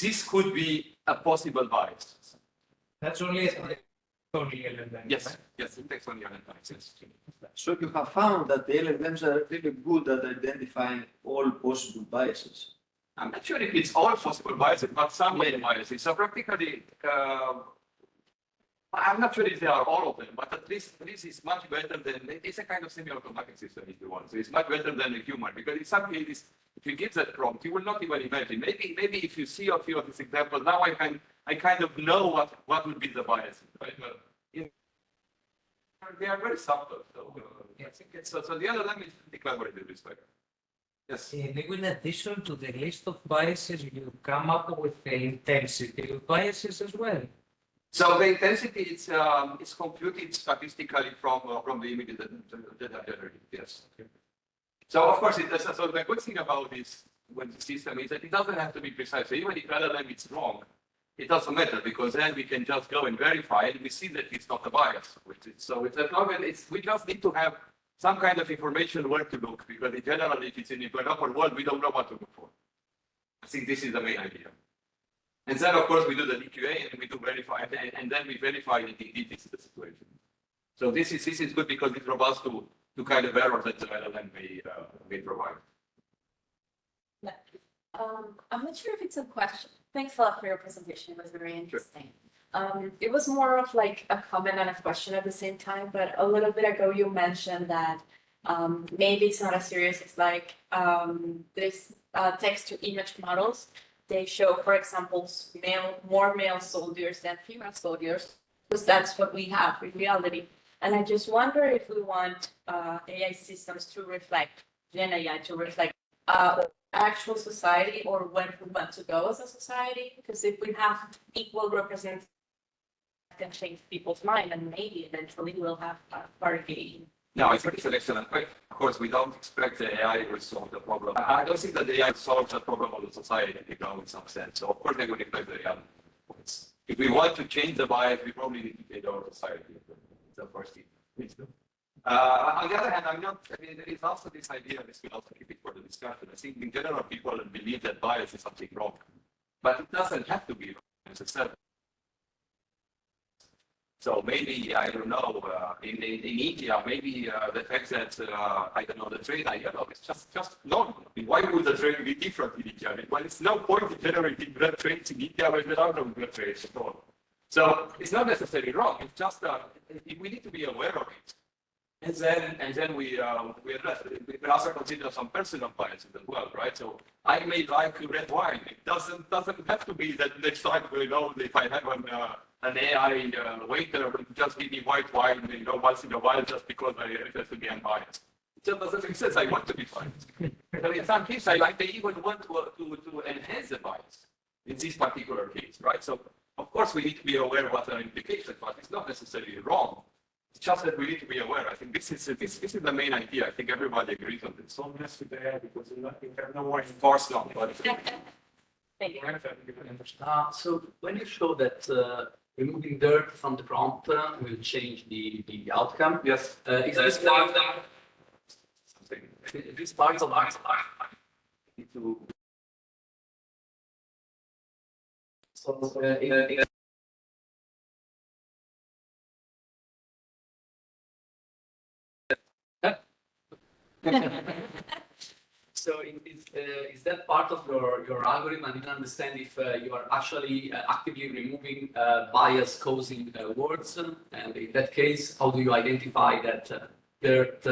this could be a possible bias. That's only LLM. Yes, yes, it takes only LLMs. Yes. So you have found that the LLMs are really good at identifying all possible biases. I'm not sure if it's all possible biases, but some biases. So practically, I'm not sure if they are all of them, but at least this is much better than, it's a kind of semi-automatic system if you want. So it's much better than a human, because in some cases, if you give that prompt, you will not even imagine. Maybe if you see a few of these examples, now I kind of know what would be the bias, right? But they are very subtle. So I think it's, so the LLM is pretty clever in this respect. Yes. Maybe in addition to the list of biases, you come up with the intensity of biases as well. So the intensity is computed statistically from the images that are generated. Yes. Okay. So of course, so the good thing about this system is that it doesn't have to be precise. So even if LLM is wrong, it doesn't matter, because then we can just go and verify and we see that it's not a bias. So it's as long as we just need to have some kind of information where to look, because in general, if it's in the developer world, we don't know what to look for. I think this is the main idea. And then, of course, we do the DQA and we do verify, and then we verify that indeed this is the situation. So this is good because it's robust to kind of errors that the LLM may provide. Yeah. I'm not sure if it's a question. Thanks a lot for your presentation. It was very interesting. Sure. It was more of like a comment and a question at the same time, but a little bit ago you mentioned that maybe it's not as serious as like this text-to-image models. They show, for example, more male soldiers than female soldiers, because that's what we have in reality. And I just wonder if we want AI systems to reflect, Gen AI to reflect actual society, or where we want to go as a society. Because if we have equal representation, can change people's mind, and maybe eventually we'll have parity. No, it's an excellent point. Of course, we don't expect the AI will solve the problem. I don't think that the AI solves the problem of the society, in some sense. So of course, they will reflect the reality. If we want to change the bias, we probably need to change our society. It's the first thing. On the other hand, there is also this idea, this will also keep it for the discussion. I think in general, people believe that bias is something wrong, but it doesn't have to be wrong. It's a So maybe, I don't know, in India, maybe the fact that, I don't know, the trade idea is just normal. Why would the trade be different in India? Well, it's no point in generating blood trades in India when there are no blood trades at all. So it's not necessarily wrong. It's just we need to be aware of it. And then we address it. We also consider some personal biases as well, right? So I may like red wine. It doesn't have to be that next time, if I have an AI waiter just give me white wine, once in a while, just because I have to be unbiased. It just doesn't make sense. I want to be biased. So in some cases, they even want to enhance the bias in this particular case, right? So of course we need to be aware of what are implications, but it's not necessarily wrong. It's just that we need to be aware. I think this is the main idea. I think everybody agrees on this. So mess with the AI because we have no more enforced on. Thank you. So when you show that removing dirt from the prompt will change the outcome, Yes. Is this part something? This part of so So is that part of your algorithm? I didn't understand if you are actually actively removing bias causing words. And in that case, how do you identify that dirt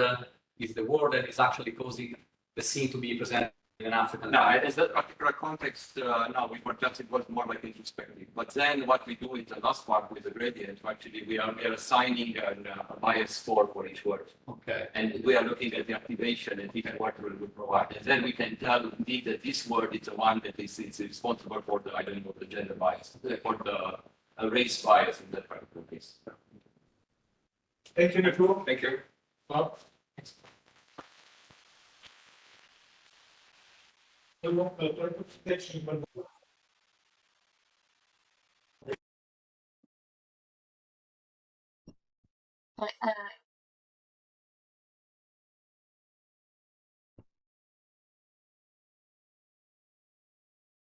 is the word that is actually causing the scene to be presented in an African? No, in that particular context, no, we were just, it was more like introspective. But then what we do in the last part with the gradient, actually, we are assigning a bias score for each word. Okay. And we are looking at the activation and different word we will provide. And then we can tell indeed that this word is the one that is responsible for the, I don't know, the gender bias, for the race bias in that particular case. Thank you, Nicole. Thank you. Well, Sorry,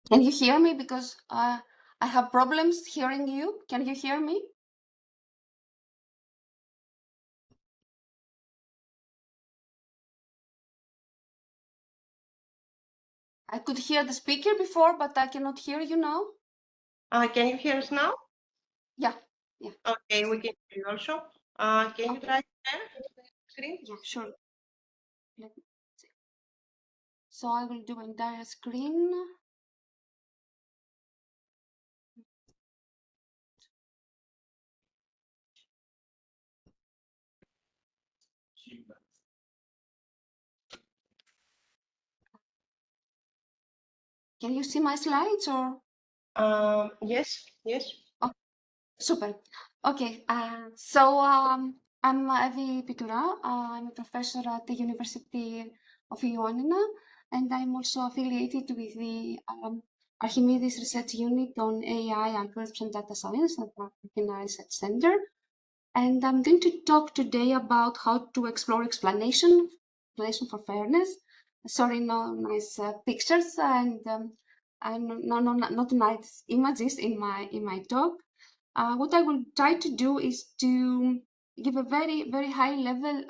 can you hear me? Because I have problems hearing you. Can you hear me? I could hear the speaker before, but I cannot hear you now. Can you hear us now? Yeah. Okay, we can hear you also. Can you try again? Screen? Yeah, sure. Let me see. So I will do entire screen. Can you see my slides or? Yes, yes. Super. Okay. I'm Evi Pitura. I'm a professor at the University of Ioannina, and I'm also affiliated with the Archimedes Research Unit on AI, algorithms, and data science at the Research Center. And I'm going to talk today about how to explore explanation for fairness. Sorry, no nice pictures and not nice images in my talk. What I will try to do is to give a very high level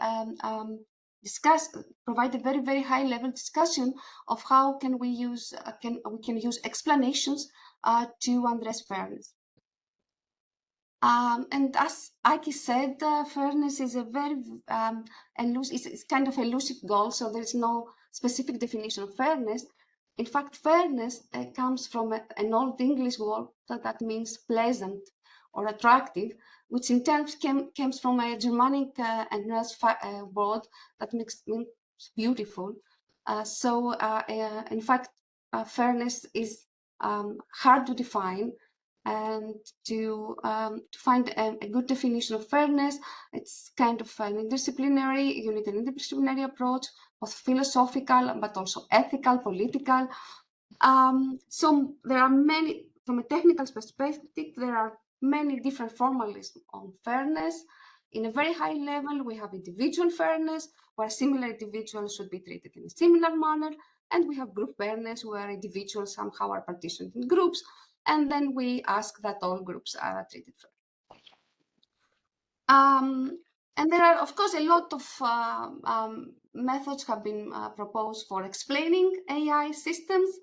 provide a very high level discussion of how can we use explanations to address fairness. And as Aki said, fairness is a very it's kind of elusive goal, so there's no specific definition of fairness. In fact, fairness comes from an old English word that means pleasant or attractive, which in turn comes from a Germanic and Norse word that means beautiful. In fact, fairness is hard to define. And to find a good definition of fairness, it's kind of an interdisciplinary, you need an interdisciplinary approach, both philosophical, but also ethical, political. So there are many, from a technical perspective, there are many different formalisms on fairness. In a very high level, we have individual fairness, where similar individuals should be treated in a similar manner, and we have group fairness, where individuals somehow are partitioned in groups, and then we ask that all groups are treated fairly. And there are, of course, a lot of methods have been proposed for explaining AI systems.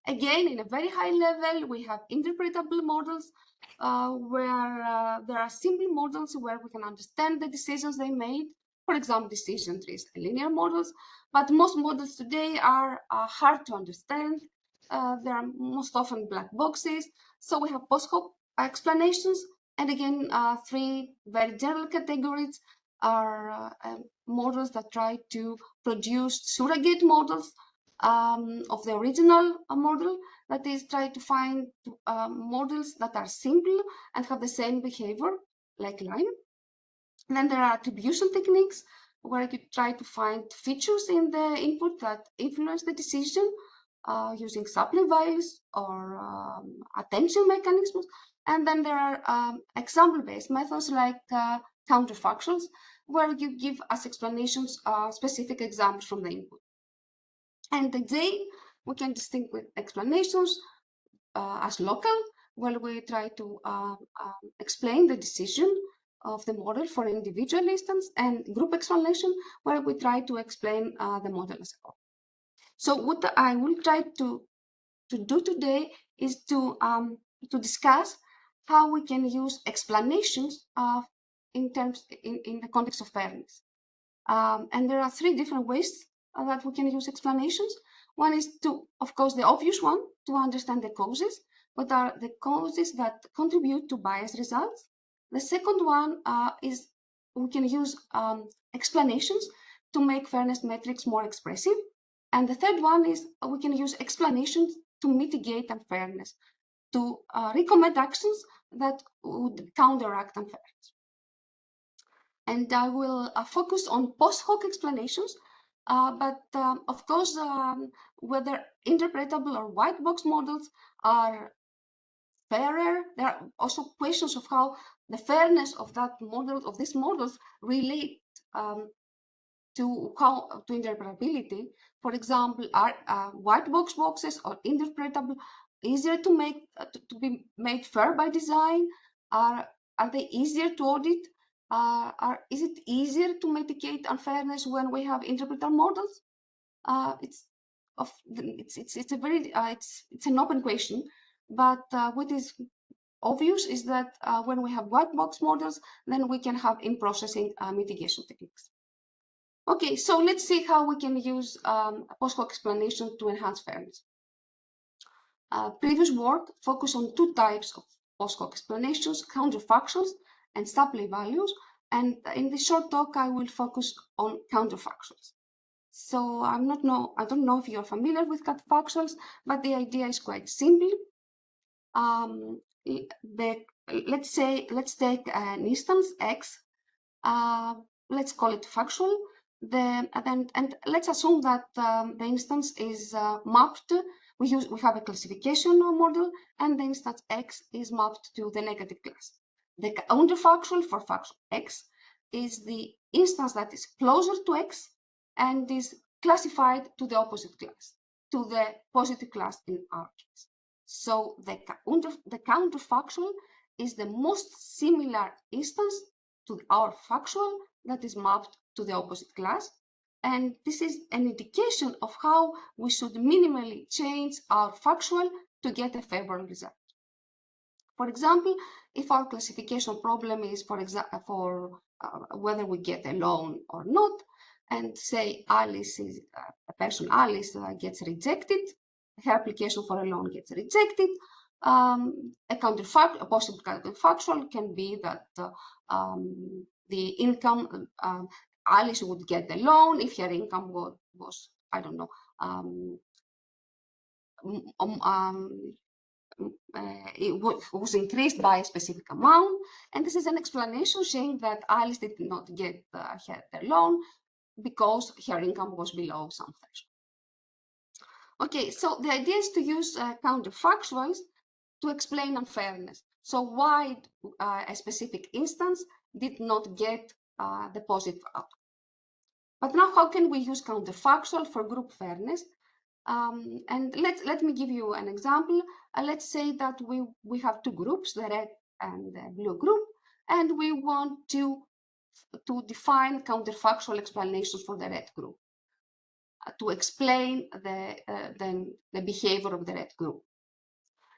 Again, in a very high level, we have interpretable models, where there are simple models where we can understand the decisions they made. For example, decision trees and linear models, but most models today are hard to understand. They are most often black boxes. So we have post-hoc explanations. And again, three very general categories are models that try to produce surrogate models of the original model, that is, try to find models that are simple and have the same behavior, like line. And then there are attribution techniques, where you try to find features in the input that influence the decision using sampling values or attention mechanisms. And then there are example-based methods like counterfactuals, where you give as explanations specific examples from the input. And again, we can distinguish explanations as local, where we try to explain the decision of the model for individual instance, and group explanation, where we try to explain the model as a whole. So what I will try to do today is to discuss how we can use explanations in the context of fairness. And there are three different ways that we can use explanations. One is to, of course, the obvious one, to understand the causes. What are the causes that contribute to biased results? The second one is we can use explanations to make fairness metrics more expressive. And the third one is we can use explanations to mitigate unfairness, to recommend actions that would counteract unfairness. And I will focus on post hoc explanations, but of course, whether interpretable or white box models are fairer, there are also questions of how the fairness of that model, of these models, relate to interpretability. For example, are white boxes or interpretable easier to make to be made fair by design? Are they easier to audit? Is it easier to mitigate unfairness when we have interpretable models? It's a very it's an open question, but what is obvious is that when we have white box models, then we can have in-processing mitigation techniques. Okay, so let's see how we can use post hoc explanation to enhance fairness. Previous work focused on two types of post hoc explanations: counterfactuals and supply values. And in this short talk, I will focus on counterfactuals. So I don't know if you're familiar with counterfactuals, but the idea is quite simple. Let's take an instance X. Let's call it factual. And let's assume that the instance is mapped. We have a classification model, and the instance X is mapped to the negative class. The counterfactual for factual X is the instance that is closer to X and is classified to the opposite class, to the positive class in our case. So the counterfactual is the most similar instance to our factual that is mapped to the opposite class. And this is an indication of how we should minimally change our factual to get a favorable result. For example, if our classification problem is, for whether we get a loan or not, and say Alice is a person, Alice gets rejected, her application for a loan gets rejected. A possible counterfactual can be that the income, Alice would get the loan if her income was I don't know, it was increased by a specific amount. And this is an explanation saying that Alice did not get her loan because her income was below some threshold. Okay, so the idea is to use counterfactuals to explain unfairness. So why a specific instance did not get the positive outcome. But now how can we use counterfactual for group fairness? And let me give you an example. Let's say that we have two groups, the red and the blue group, and we want to define counterfactual explanations for the red group to explain the behavior of the red group.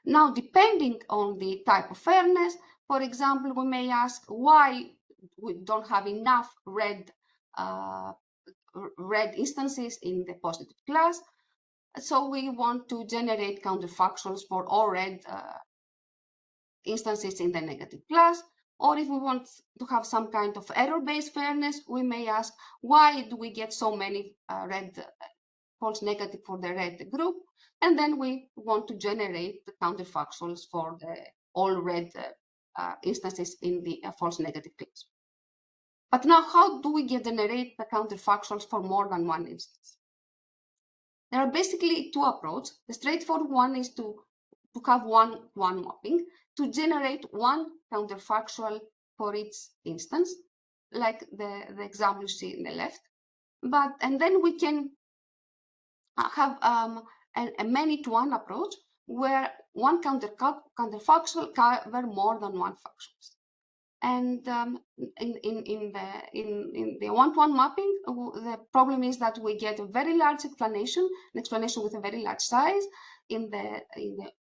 Now, depending on the type of fairness, for example, we may ask why we don't have enough red instances in the positive class. So we want to generate counterfactuals for all red instances in the negative class. Or if we want to have some kind of error-based fairness, we may ask, why do we get so many red false negative for the red group? And then we want to generate the counterfactuals for the all red instances in the false negative class. But now, how do we generate the counterfactuals for more than one instance? There are basically two approaches. The straightforward one is to have one mapping to generate one counterfactual for each instance, like the example you see in the left. And then we can have a many-to-one approach where one counterfactual cover more than one factuals. And in the one-to-one mapping, the problem is that we get a very large explanation, an explanation with a very large size. In the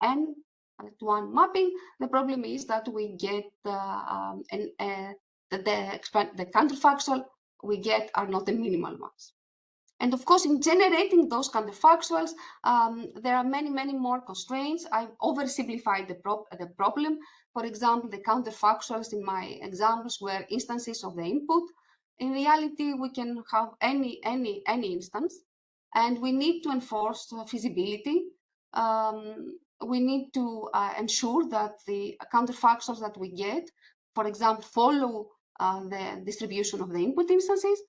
N-to-1 mapping, the problem is that we get the counterfactual we get are not the minimal ones. And of course, in generating those counterfactuals, there are many more constraints. I oversimplified the problem. For example, the counterfactuals in my examples were instances of the input. In reality, we can have any instance, and we need to enforce feasibility. We need to ensure that the counterfactuals that we get, for example, follow the distribution of the input instances.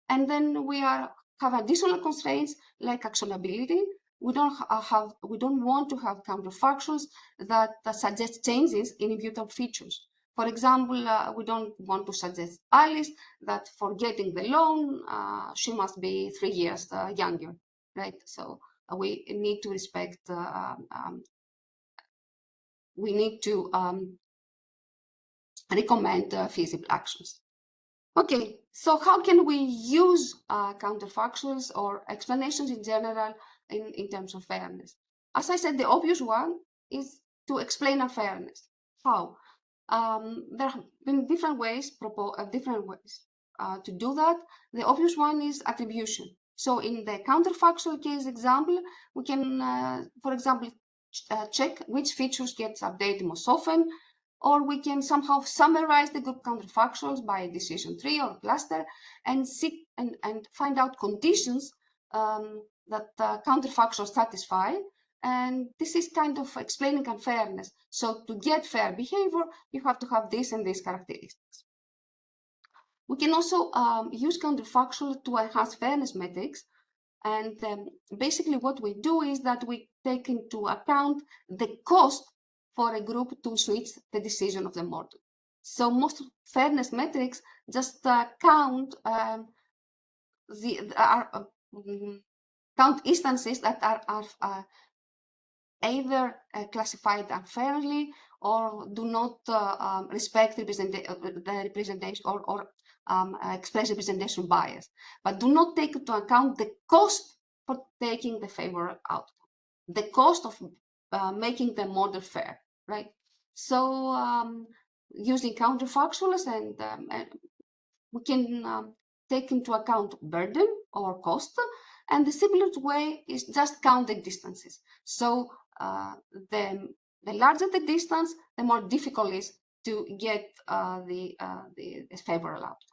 And then we have additional constraints like actionability. We don't want to have counterfactuals that suggest changes in immutable features. For example, we don't want to suggest Alice that for getting the loan, she must be 3 years younger, right? So we need to respect, we need to recommend feasible actions. Okay, so how can we use counterfactuals or explanations in general in terms of fairness? As I said, the obvious one is to explain unfairness. How? There have been different ways to do that. The obvious one is attribution. So in the counterfactual case example, we can, for example, check which features get updated most often, or we can somehow summarize the group counterfactuals by decision tree or cluster and seek and find out conditions that counterfactuals satisfy. And this is kind of explaining unfairness. So to get fair behavior, you have to have this and these characteristics. We can also use counterfactual to enhance fairness metrics. And basically what we do is that we take into account the cost for a group to switch the decision of the model. So most fairness metrics just count count instances that are either classified unfairly or do not respect the representation or express representation bias, but do not take into account the cost for taking the favorable outcome, the cost of making the model fair, right? So using counterfactuals and we can take into account burden or cost, and the simplest way is just count the distances. So the larger the distance, the more difficult it is to get the favorable outcome.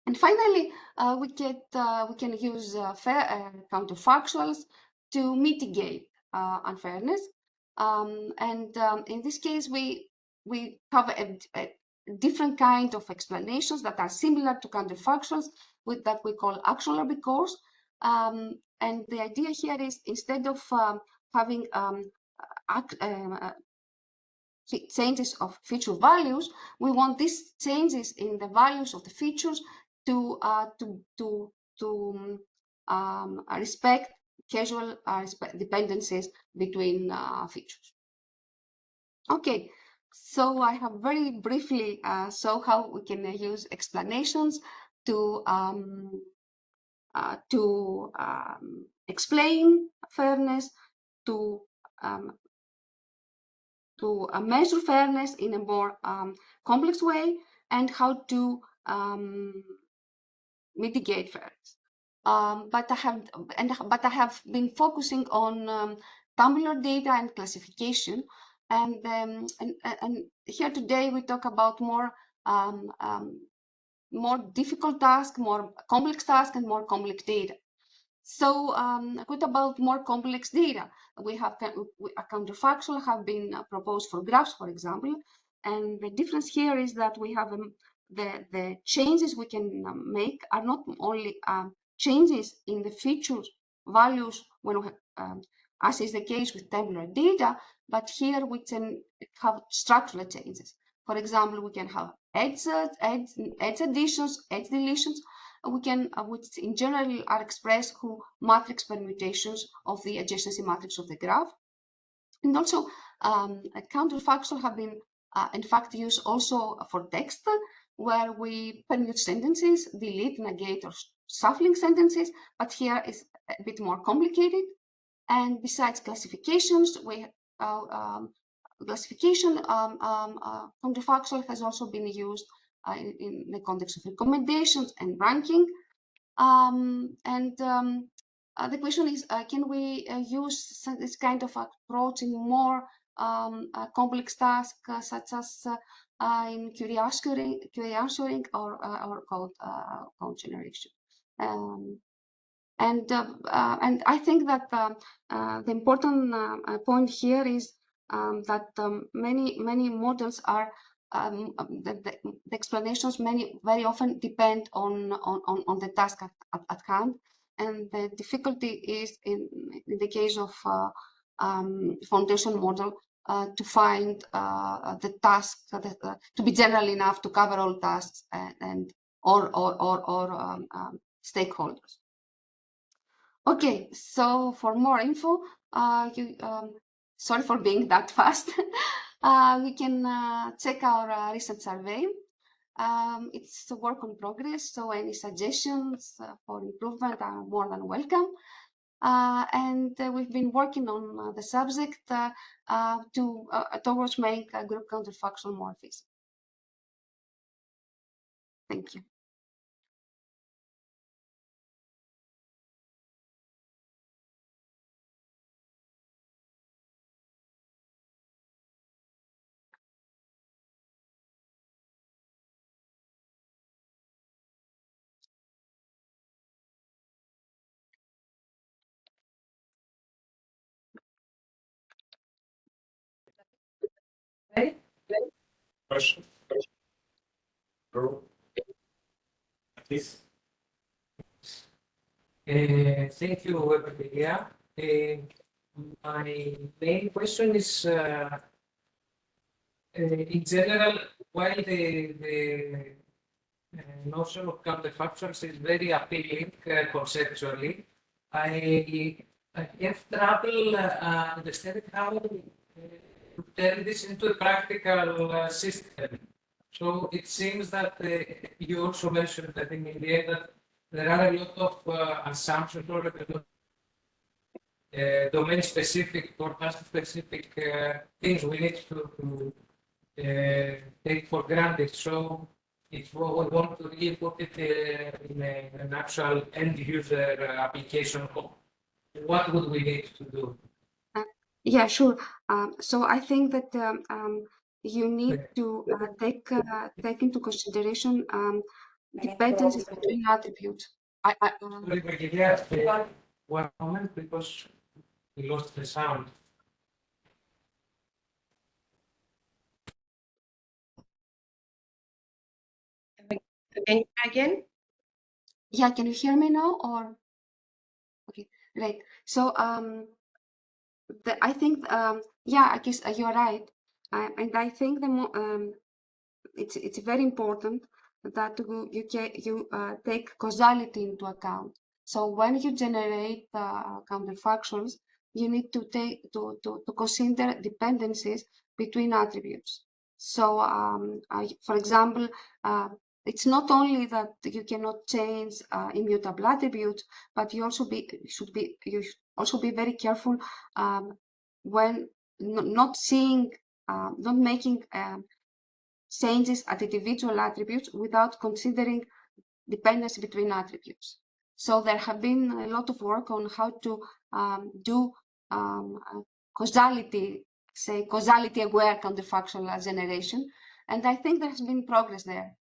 And finally, we can use counterfactuals to mitigate unfairness. In this case, we have a different kind of explanations that are similar to counterfactuals that we call actionable recourse. And the idea here is instead of having changes of feature values, we want these changes in the values of the features to respect casual dependencies between features. Okay, so I have very briefly shown how we can use explanations to explain fairness, to measure fairness in a more complex way, and how to mitigate fairness. But I have been focusing on tabular data and classification, and here today we talk about more difficult tasks, more complex tasks, and more complex data. So what about more complex data? We have a counterfactual have been proposed for graphs, for example, and the difference here is that we have the changes we can make are not only changes in the features values when we as is the case with tabular data, but here we can have structural changes. For example, we can have edge additions, edge deletions. We can, which in general are expressed through matrix permutations of the adjacency matrix of the graph. And also, counterfactuals have been in fact, use also for text, where we permute sentences, delete, negate, or shuffling sentences, but here is a bit more complicated. And besides classifications, we classification counterfactual has also been used in the context of recommendations and ranking. The question is, can we use this kind of approach in more complex tasks, such as in query answering or code generation? And I think that the important point here is that many models are the explanations very often depend on the task at hand, and the difficulty is in the case of foundation model to find the task to be general enough to cover all tasks and stakeholders. Okay, so for more info, sorry for being that fast. We can check our recent survey. It's a work in progress, so any suggestions for improvement are more than welcome. And we've been working on the subject towards make group counterfactual more feasible. Thank you. Question? Please. Thank you, Webelia. My main question is, in general, while the notion of counterfactuals is very appealing conceptually, I have trouble understanding how to turn this into a practical system. So it seems that you also mentioned, I think, in the end, that there are a lot of assumptions or domain-specific or task-specific things we need to take for granted. So if we want to really put it in an actual end-user application, what would we need to do? Yeah, sure. So I think that you need to take into consideration dependencies between attributes. One moment, because we lost the sound. Again? Yeah, can you hear me now? Or okay, great. So I think yeah, I guess you're right, and I think it's very important that you take causality into account. So when you generate counterfactuals, you need to consider dependencies between attributes. So for example, it's not only that you cannot change immutable attributes, but you should also be very careful when not making changes at individual attributes without considering dependency between attributes. So there have been a lot of work on how to do causality aware counterfactual generation, and I think there has been progress there.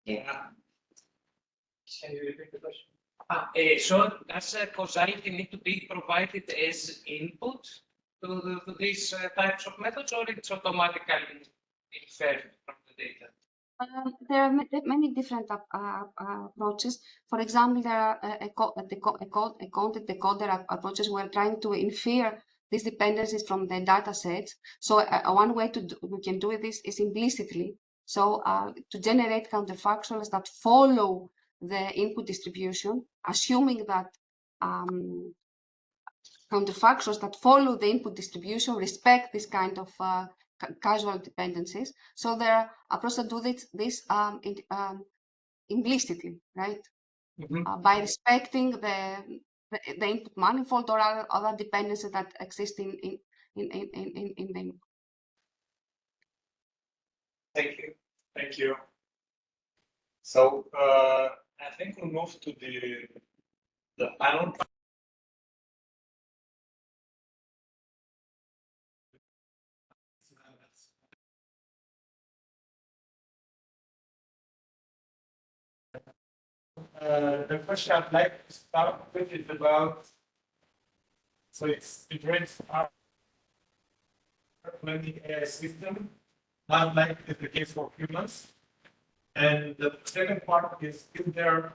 Yeah. Can you repeat the question? So does causality need to be provided as input to these types of methods, or it's automatically inferred from the data? There are many different approaches. For example, there are content decoder approaches where trying to infer these dependencies from the data sets. So one way we can do this is implicitly. So to generate counterfactuals that follow the input distribution, assuming that counterfactuals that follow the input distribution respect this kind of casual dependencies. So there are approaches that do this implicitly, right? By respecting the input manifold or other dependencies that exist in the input. Thank you. Thank you. So I think we'll move to the panel. The question I'd like to start with is about, so it rates our learning AI system, not like is the case for humans. And the second part is, could there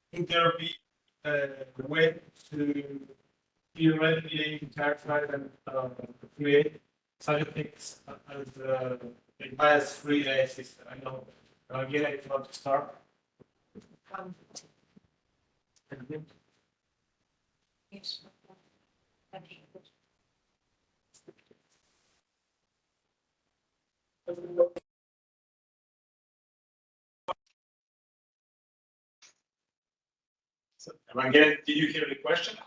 be a way to theoretically characterize and create such things as a bias-free AI system? I know, again, I want to start. So, Evangelion, did you hear the question?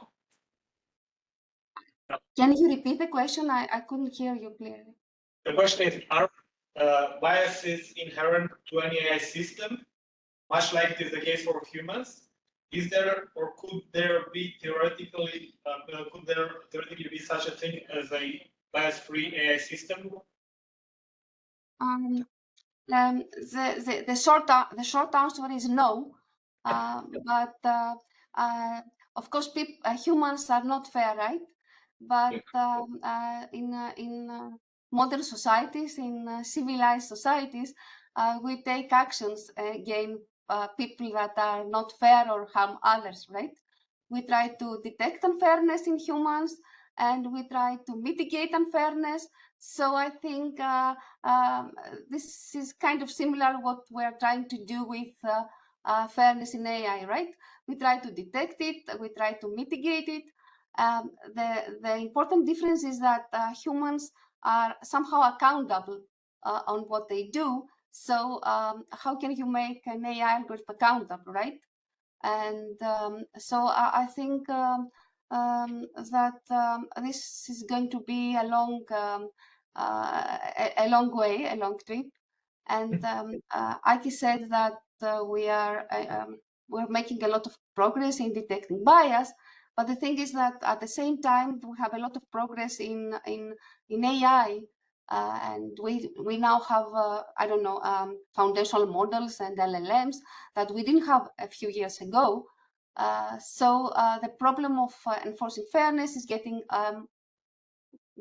Can you repeat the question? I couldn't hear you clearly. The question is, are biases inherent to any AI system, much like it is the case for humans? Is there, or could there theoretically be such a thing as a bias-free AI system? The short answer is no, but of course, humans are not fair, right? But in modern societies, in civilized societies, we take actions against people that are not fair or harm others, right? We try to detect unfairness in humans, and we try to mitigate unfairness. So I think this is kind of similar what we're trying to do with fairness in AI, right? We try to detect it, we try to mitigate it. The important difference is that humans are somehow accountable on what they do. So how can you make an AI algorithm accountable, right? And so I think that this is going to be a long way, a long trip. And Aki said that we're making a lot of progress in detecting bias, but the thing is that at the same time we have a lot of progress in AI, and we now have I don't know, foundational models and LLMs that we didn't have a few years ago. So the problem of enforcing fairness is getting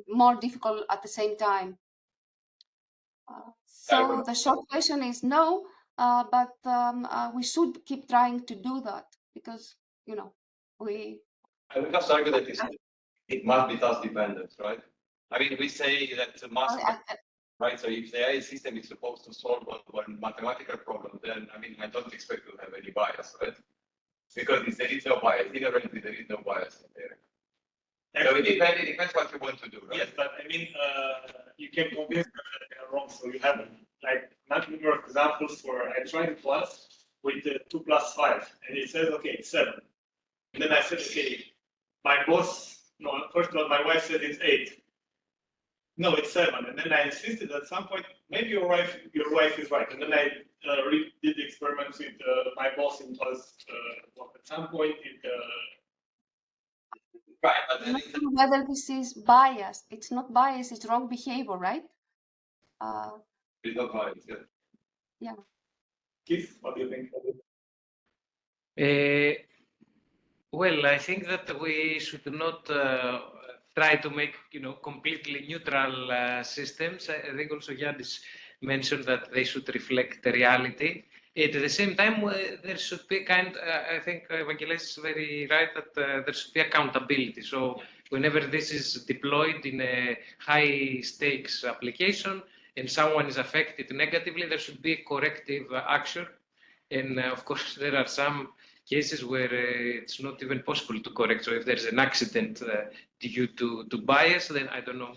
more difficult at the same time. So the short question is no, but we should keep trying to do that because, you know, I would just argue that it must be task dependent, right? I mean, we say that it must, right? So if the AI system is supposed to solve one mathematical problem, then I mean, I don't expect to have any bias, right? Because there is no bias. Inherently, there is no bias in there. So it depends what you want to do, right? Yes, but I mean, you can convince them that they are wrong. So you have like much more examples for I tried plus with 2 plus 5, and it says, okay, it's 7. And then I said, okay, my boss, no, first of all, my wife said it's 8. No, it's 7. And then I insisted at some point, maybe your wife is right. And then I did the experiments with my boss, and it was at some point right, but then whether this is bias. It's not bias, it's wrong behavior, right? it's not bias, yeah. Yeah. Keith, what do you think? Well, I think that we should not try to make, completely neutral systems. I think also Yannis mentioned that they should reflect the reality. At the same time, there should be I think Evangelos is very right that there should be accountability. So whenever this is deployed in a high stakes application and someone is affected negatively, there should be corrective action. And of course, there are some cases where it's not even possible to correct. So if there's an accident due to bias, then I don't know.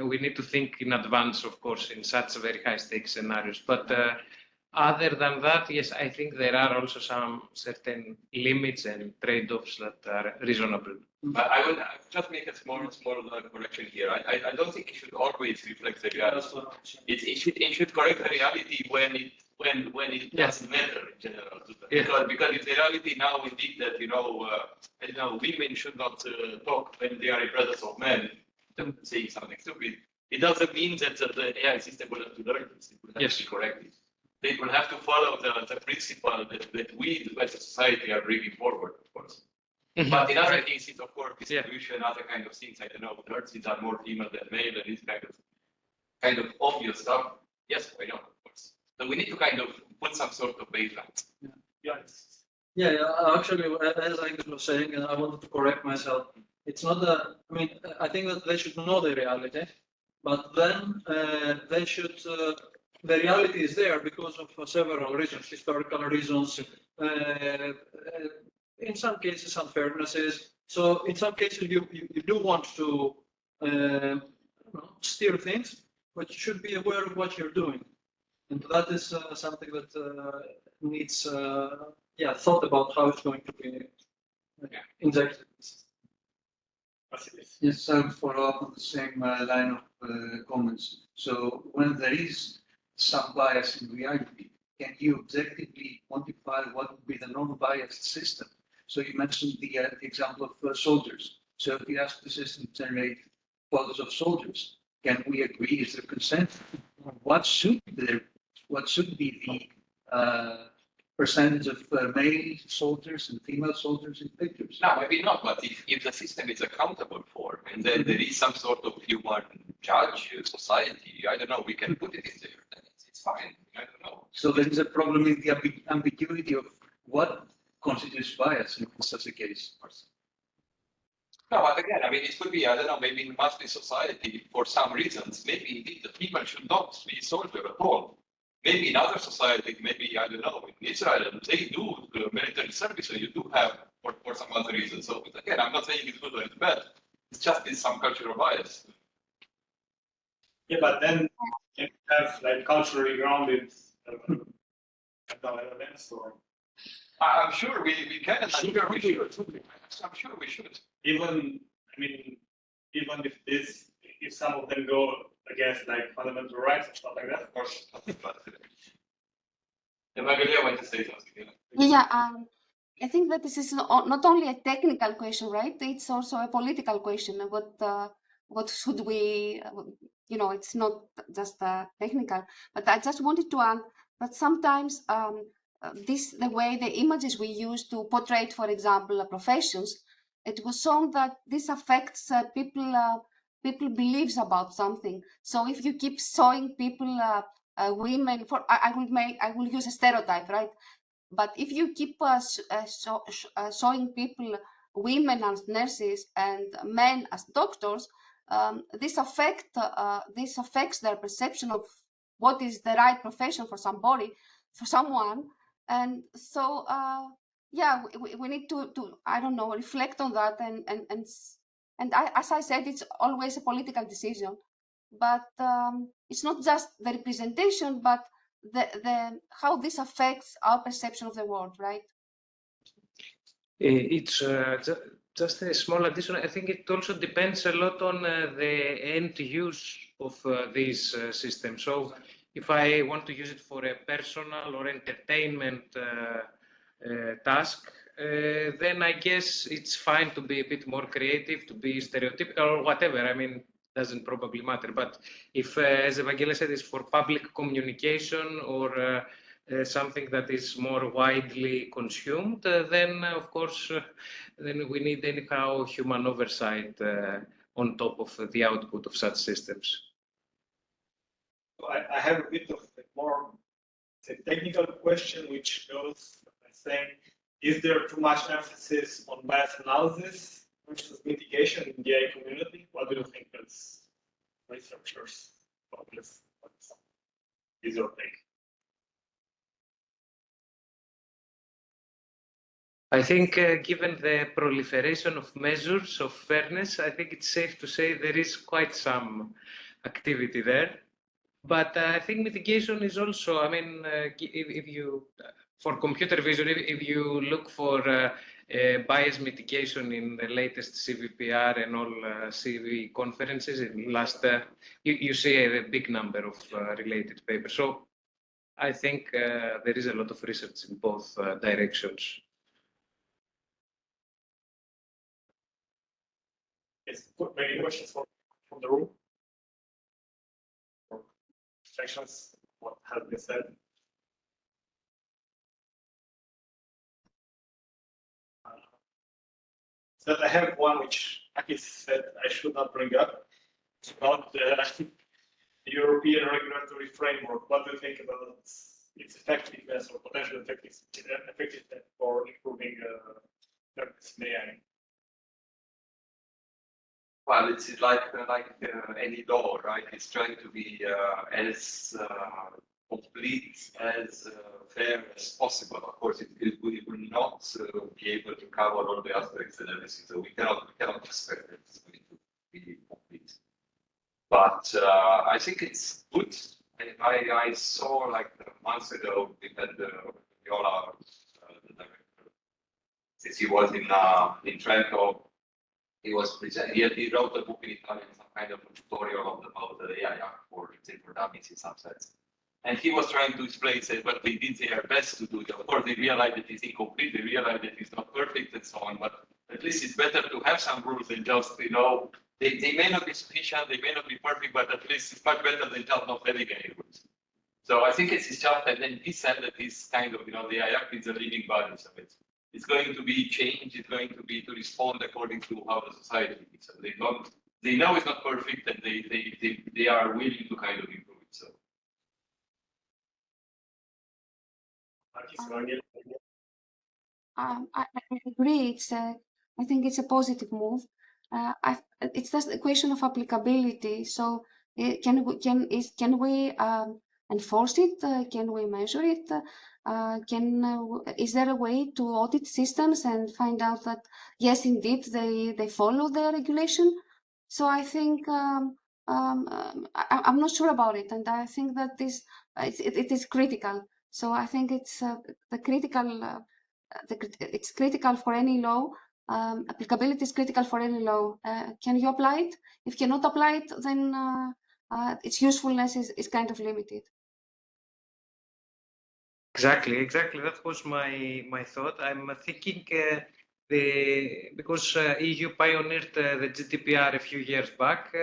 We need to think in advance, of course, in such very high stakes scenarios. But other than that, yes, I think there are also some certain limits and trade-offs that are reasonable. But I would just make a small correction here. I don't think it should always reflect the reality. It should correct the reality when it doesn't matter in general. Because if the reality now indeed that women should not talk when they are in presence of men, saying something stupid, it doesn't mean that the AI system will have to learn this. It will have to correct it. They will have to follow the principle that we as a society are bringing forward, of course. But in other cases, of course, distribution, other kind of things, I don't know, nurses are more female than male, and this kind of obvious stuff. Yes, I know, of course. So we need to kind of put some sort of baseline. Yeah, actually, as I was saying, and I wanted to correct myself, it's not I think that they should know the reality, but then they should, the reality is there because of several reasons, historical reasons, in some cases unfairnesses. So in some cases you do want to steer things, but you should be aware of what you're doing. And that is something that needs thought about how it's going to be injected. Yes, I'll follow up on the same line of comments. So when there is some bias in reality, can you objectively quantify what would be the non-biased system? So you mentioned the example of soldiers. So if you ask the system to generate photos of soldiers, can we agree? Is there consent? What should be the percentage of male soldiers and female soldiers in pictures? No, maybe not. But if the system is accountable for, and then there is some sort of human judge, society, I don't know, we can put it in there. It's fine. I don't know. So there is a problem in the ambiguity of what constitutes bias in such a case. No, but again, I mean, it could be, I don't know, maybe in Muslim society, for some reasons, maybe indeed the people should not be soldiers at all. Maybe in other societies, maybe, I don't know, in Israel, they do military service, so you do have for some other reasons. So again, I'm not saying it's good or it's bad. It's just some cultural bias. Yeah, but then you have like culturally grounded elements or. I'm sure we can. I'm sure we should. Even if some of them go against like fundamental rights and stuff like that, of course. Evangelia wanted to say something. Yeah, I think that this is not only a technical question, right? It's also a political question. What should we? It's not just technical. But I just wanted to add that sometimes the way the images we use to portray, for example, professions, it was shown that this affects people beliefs about something. So if you keep showing people women, I will use a stereotype, right? But if you keep showing people women as nurses and men as doctors, this affects their perception of what is the right profession for someone. And so, we need to I don't know, reflect on that. And as I said, it's always a political decision. But it's not just the representation, but the how this affects our perception of the world, right? It's just a small addition. I think it also depends a lot on the end use of these systems. So if I want to use it for a personal or entertainment task, then I guess it's fine to be a bit more creative, to be stereotypical or whatever. I mean, doesn't probably matter. But if, as Evangelos said, it's for public communication or something that is more widely consumed, then of course, then we need anyhow human oversight on top of the output of such systems. I have a bit of a more technical question, which goes by saying, is there too much emphasis on bias analysis versus mitigation in the AI community? What do you think as researchers about this? What is your take? I think given the proliferation of measures of fairness, I think it's safe to say there is quite some activity there. But I think mitigation is also, I mean, if you, for computer vision, if you look for bias mitigation in the latest CVPR and all CV conferences in last, you see a big number of related papers. So I think there is a lot of research in both directions. Yes, maybe questions from the room? Sections, what has been said? So I have one which Aki said I should not bring up. It's about the European regulatory framework. What do you think about its effectiveness or potential effectiveness for improving fairness in AI? Well, it's like any law, right? It's trying to be as complete, as fair as possible. Of course, it will not be able to cover all the aspects and everything, so we cannot expect that it's going to be complete. But I think it's good. I saw like months ago we had Viola, the director, since he was in Trento. He was presenting. He wrote a book in Italian, some kind of a tutorial about the AI Act for dummies in some sense. And he was trying to explain, say, but they did their best to do it. Of course, they realized that it's incomplete. They realized that it's not perfect and so on. But at least it's better to have some rules than just, they may not be sufficient, they may not be perfect, but at least it's much better than just not having any rules. So I think it's just that then he said that this kind of, the AI Act is a living body of it. It's going to be changed. It's going to be to respond according to how the society is. So they know it's not perfect, and they are willing to kind of improve it. So. I agree. I think it's a positive move. It's just a question of applicability. So can we enforce it? Can we measure it? Is there a way to audit systems and find out that yes, indeed they follow the regulation? So I think I'm not sure about it, and I think that it is critical. So I think it's it's critical for any law. Applicability is critical for any law. Can you apply it? If you cannot apply it, then its usefulness is kind of limited. Exactly. That was my thought. I'm thinking because EU pioneered the GDPR a few years back,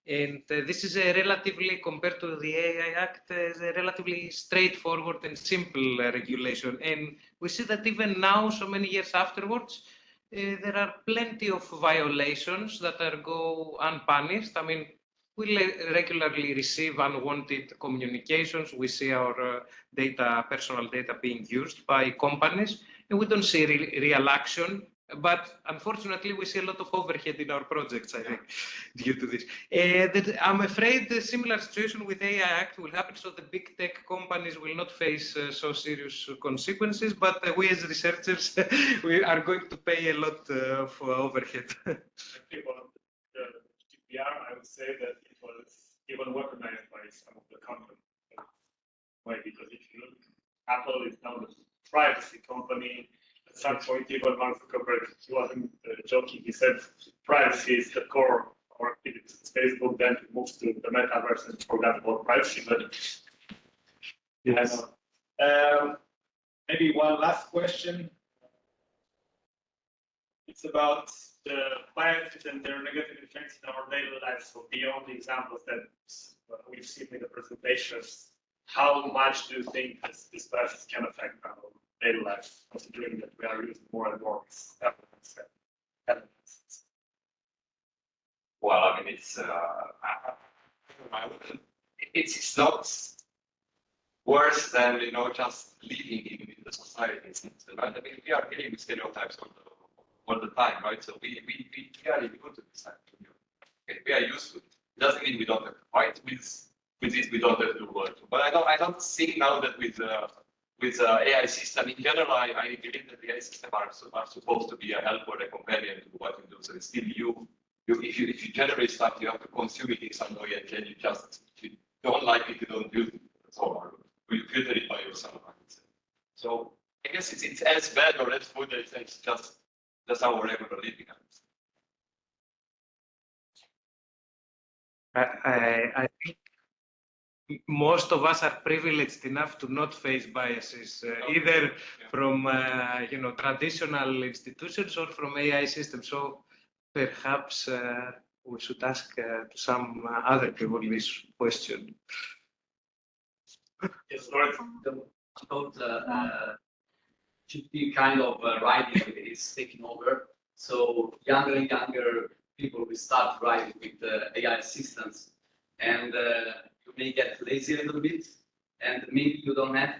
and this is a relatively, compared to the AI Act, a relatively straightforward and simple regulation. And we see that even now, so many years afterwards, there are plenty of violations that go unpunished. I mean, we regularly receive unwanted communications. We see our personal data being used by companies, and we don't see real action. But unfortunately, we see a lot of overhead in our projects, I think, due to this. I'm afraid a similar situation with AI Act will happen, so the big tech companies will not face so serious consequences, but we as researchers, we are going to pay a lot of overhead. I would say that it was even weaponized by some of the companies. Why? Because if you look, Apple is now a privacy company. At some point, even Mark Zuckerberg, he wasn't joking. He said privacy is the core of our activities. Facebook then moves to the metaverse and forgot about privacy. But yes, maybe one last question. It's about the biases and their negative effects in our daily lives. So beyond the examples that we've seen in the presentations, how much do you think these biases can affect our daily lives, considering that we are using more and more elements? Well, I mean, it's not worse than just living in the society. Right? I mean, we are dealing with stereotypes all the time, right? So we are immune to this. Okay, we are used to it. It doesn't mean we don't have to fight with this. We don't have to work. But I don't think now that with AI system in general, I believe that the AI system are supposed to be a help or a companion to what you do. So it's still if you generate stuff, you have to consume it in some way, and then if you don't like it, you don't use it. That's all. Or you filter it by yourself. I would say. So I guess it's as bad or as good as it's just our regular living. I think most of us are privileged enough to not face biases, either from traditional institutions or from AI systems. So perhaps we should ask to some other people this question. Yes, Lord. Should be kind of writing is taking over. So younger and younger people will start writing with AI assistants, and you may get lazy a little bit, and maybe you don't have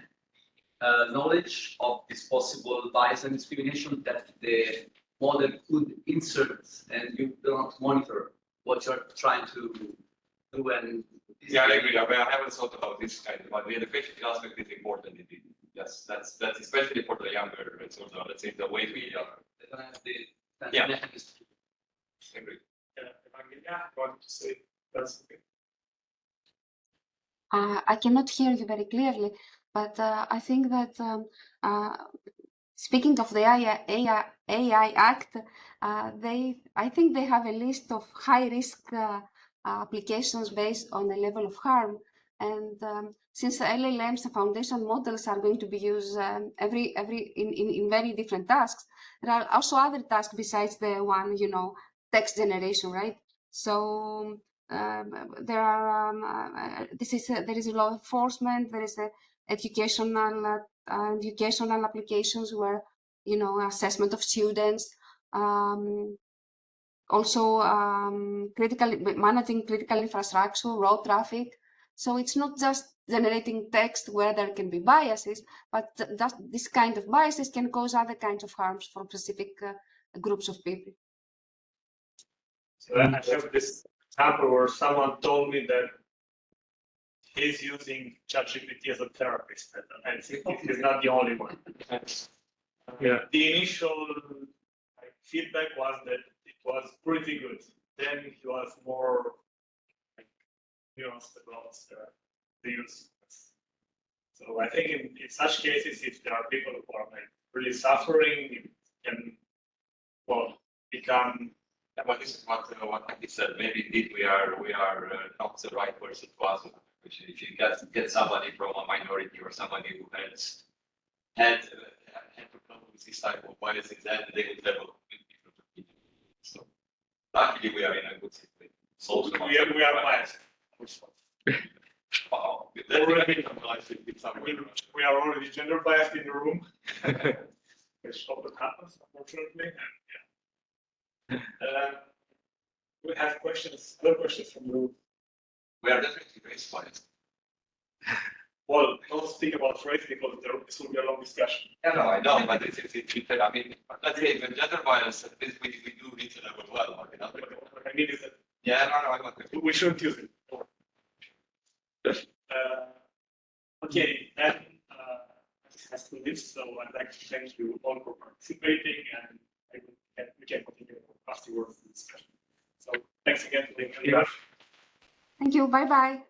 knowledge of this possible bias and discrimination that the model could insert, and you don't monitor what you're trying to do. And yeah, I agree. I haven't thought about this kind of, but the education aspect is important indeed. Yes, that's especially for the younger, so let's say the way we are. Yeah. Agree. Yeah, I want to say that's okay. I cannot hear you very clearly, but I think that speaking of the AI Act, I think they have a list of high-risk applications based on the level of harm. And since the LLMs, the foundation models, are going to be used in very different tasks, there are also other tasks besides the one, text generation, right? So there is law enforcement, there is educational applications where, assessment of students, also managing critical infrastructure, road traffic. So it's not just generating text where there can be biases, but this kind of biases can cause other kinds of harms for specific groups of people. So I have this example where someone told me that he's using ChatGPT as a therapist, and he's not the only one. Yeah. The initial feedback was that it was pretty good. Then he was more nuanced about the use. So I think in such cases, if there are people who are really suffering, it can become. But this is what he said. Maybe indeed we are not the right person to ask. If you get somebody from a minority or somebody who has had to come with this type of biases, then they would have a different opinion. So luckily we are in a good situation. So we are biased. Wow. We are already gender biased in the room. Which often happens, unfortunately. We have other questions from you. We are definitely race biased. Well, don't speak about race because this will be a long discussion. Yeah, no, I know, but it's I mean, let's say even gender bias, at least we do reasonable well. What I mean is that. Yeah, no, I want to. We shouldn't use it. Okay, then this has to leave, so I'd like to thank you all for participating, and we can continue afterwards the discussion. So thanks again for the invitation. Thank you. Bye-bye.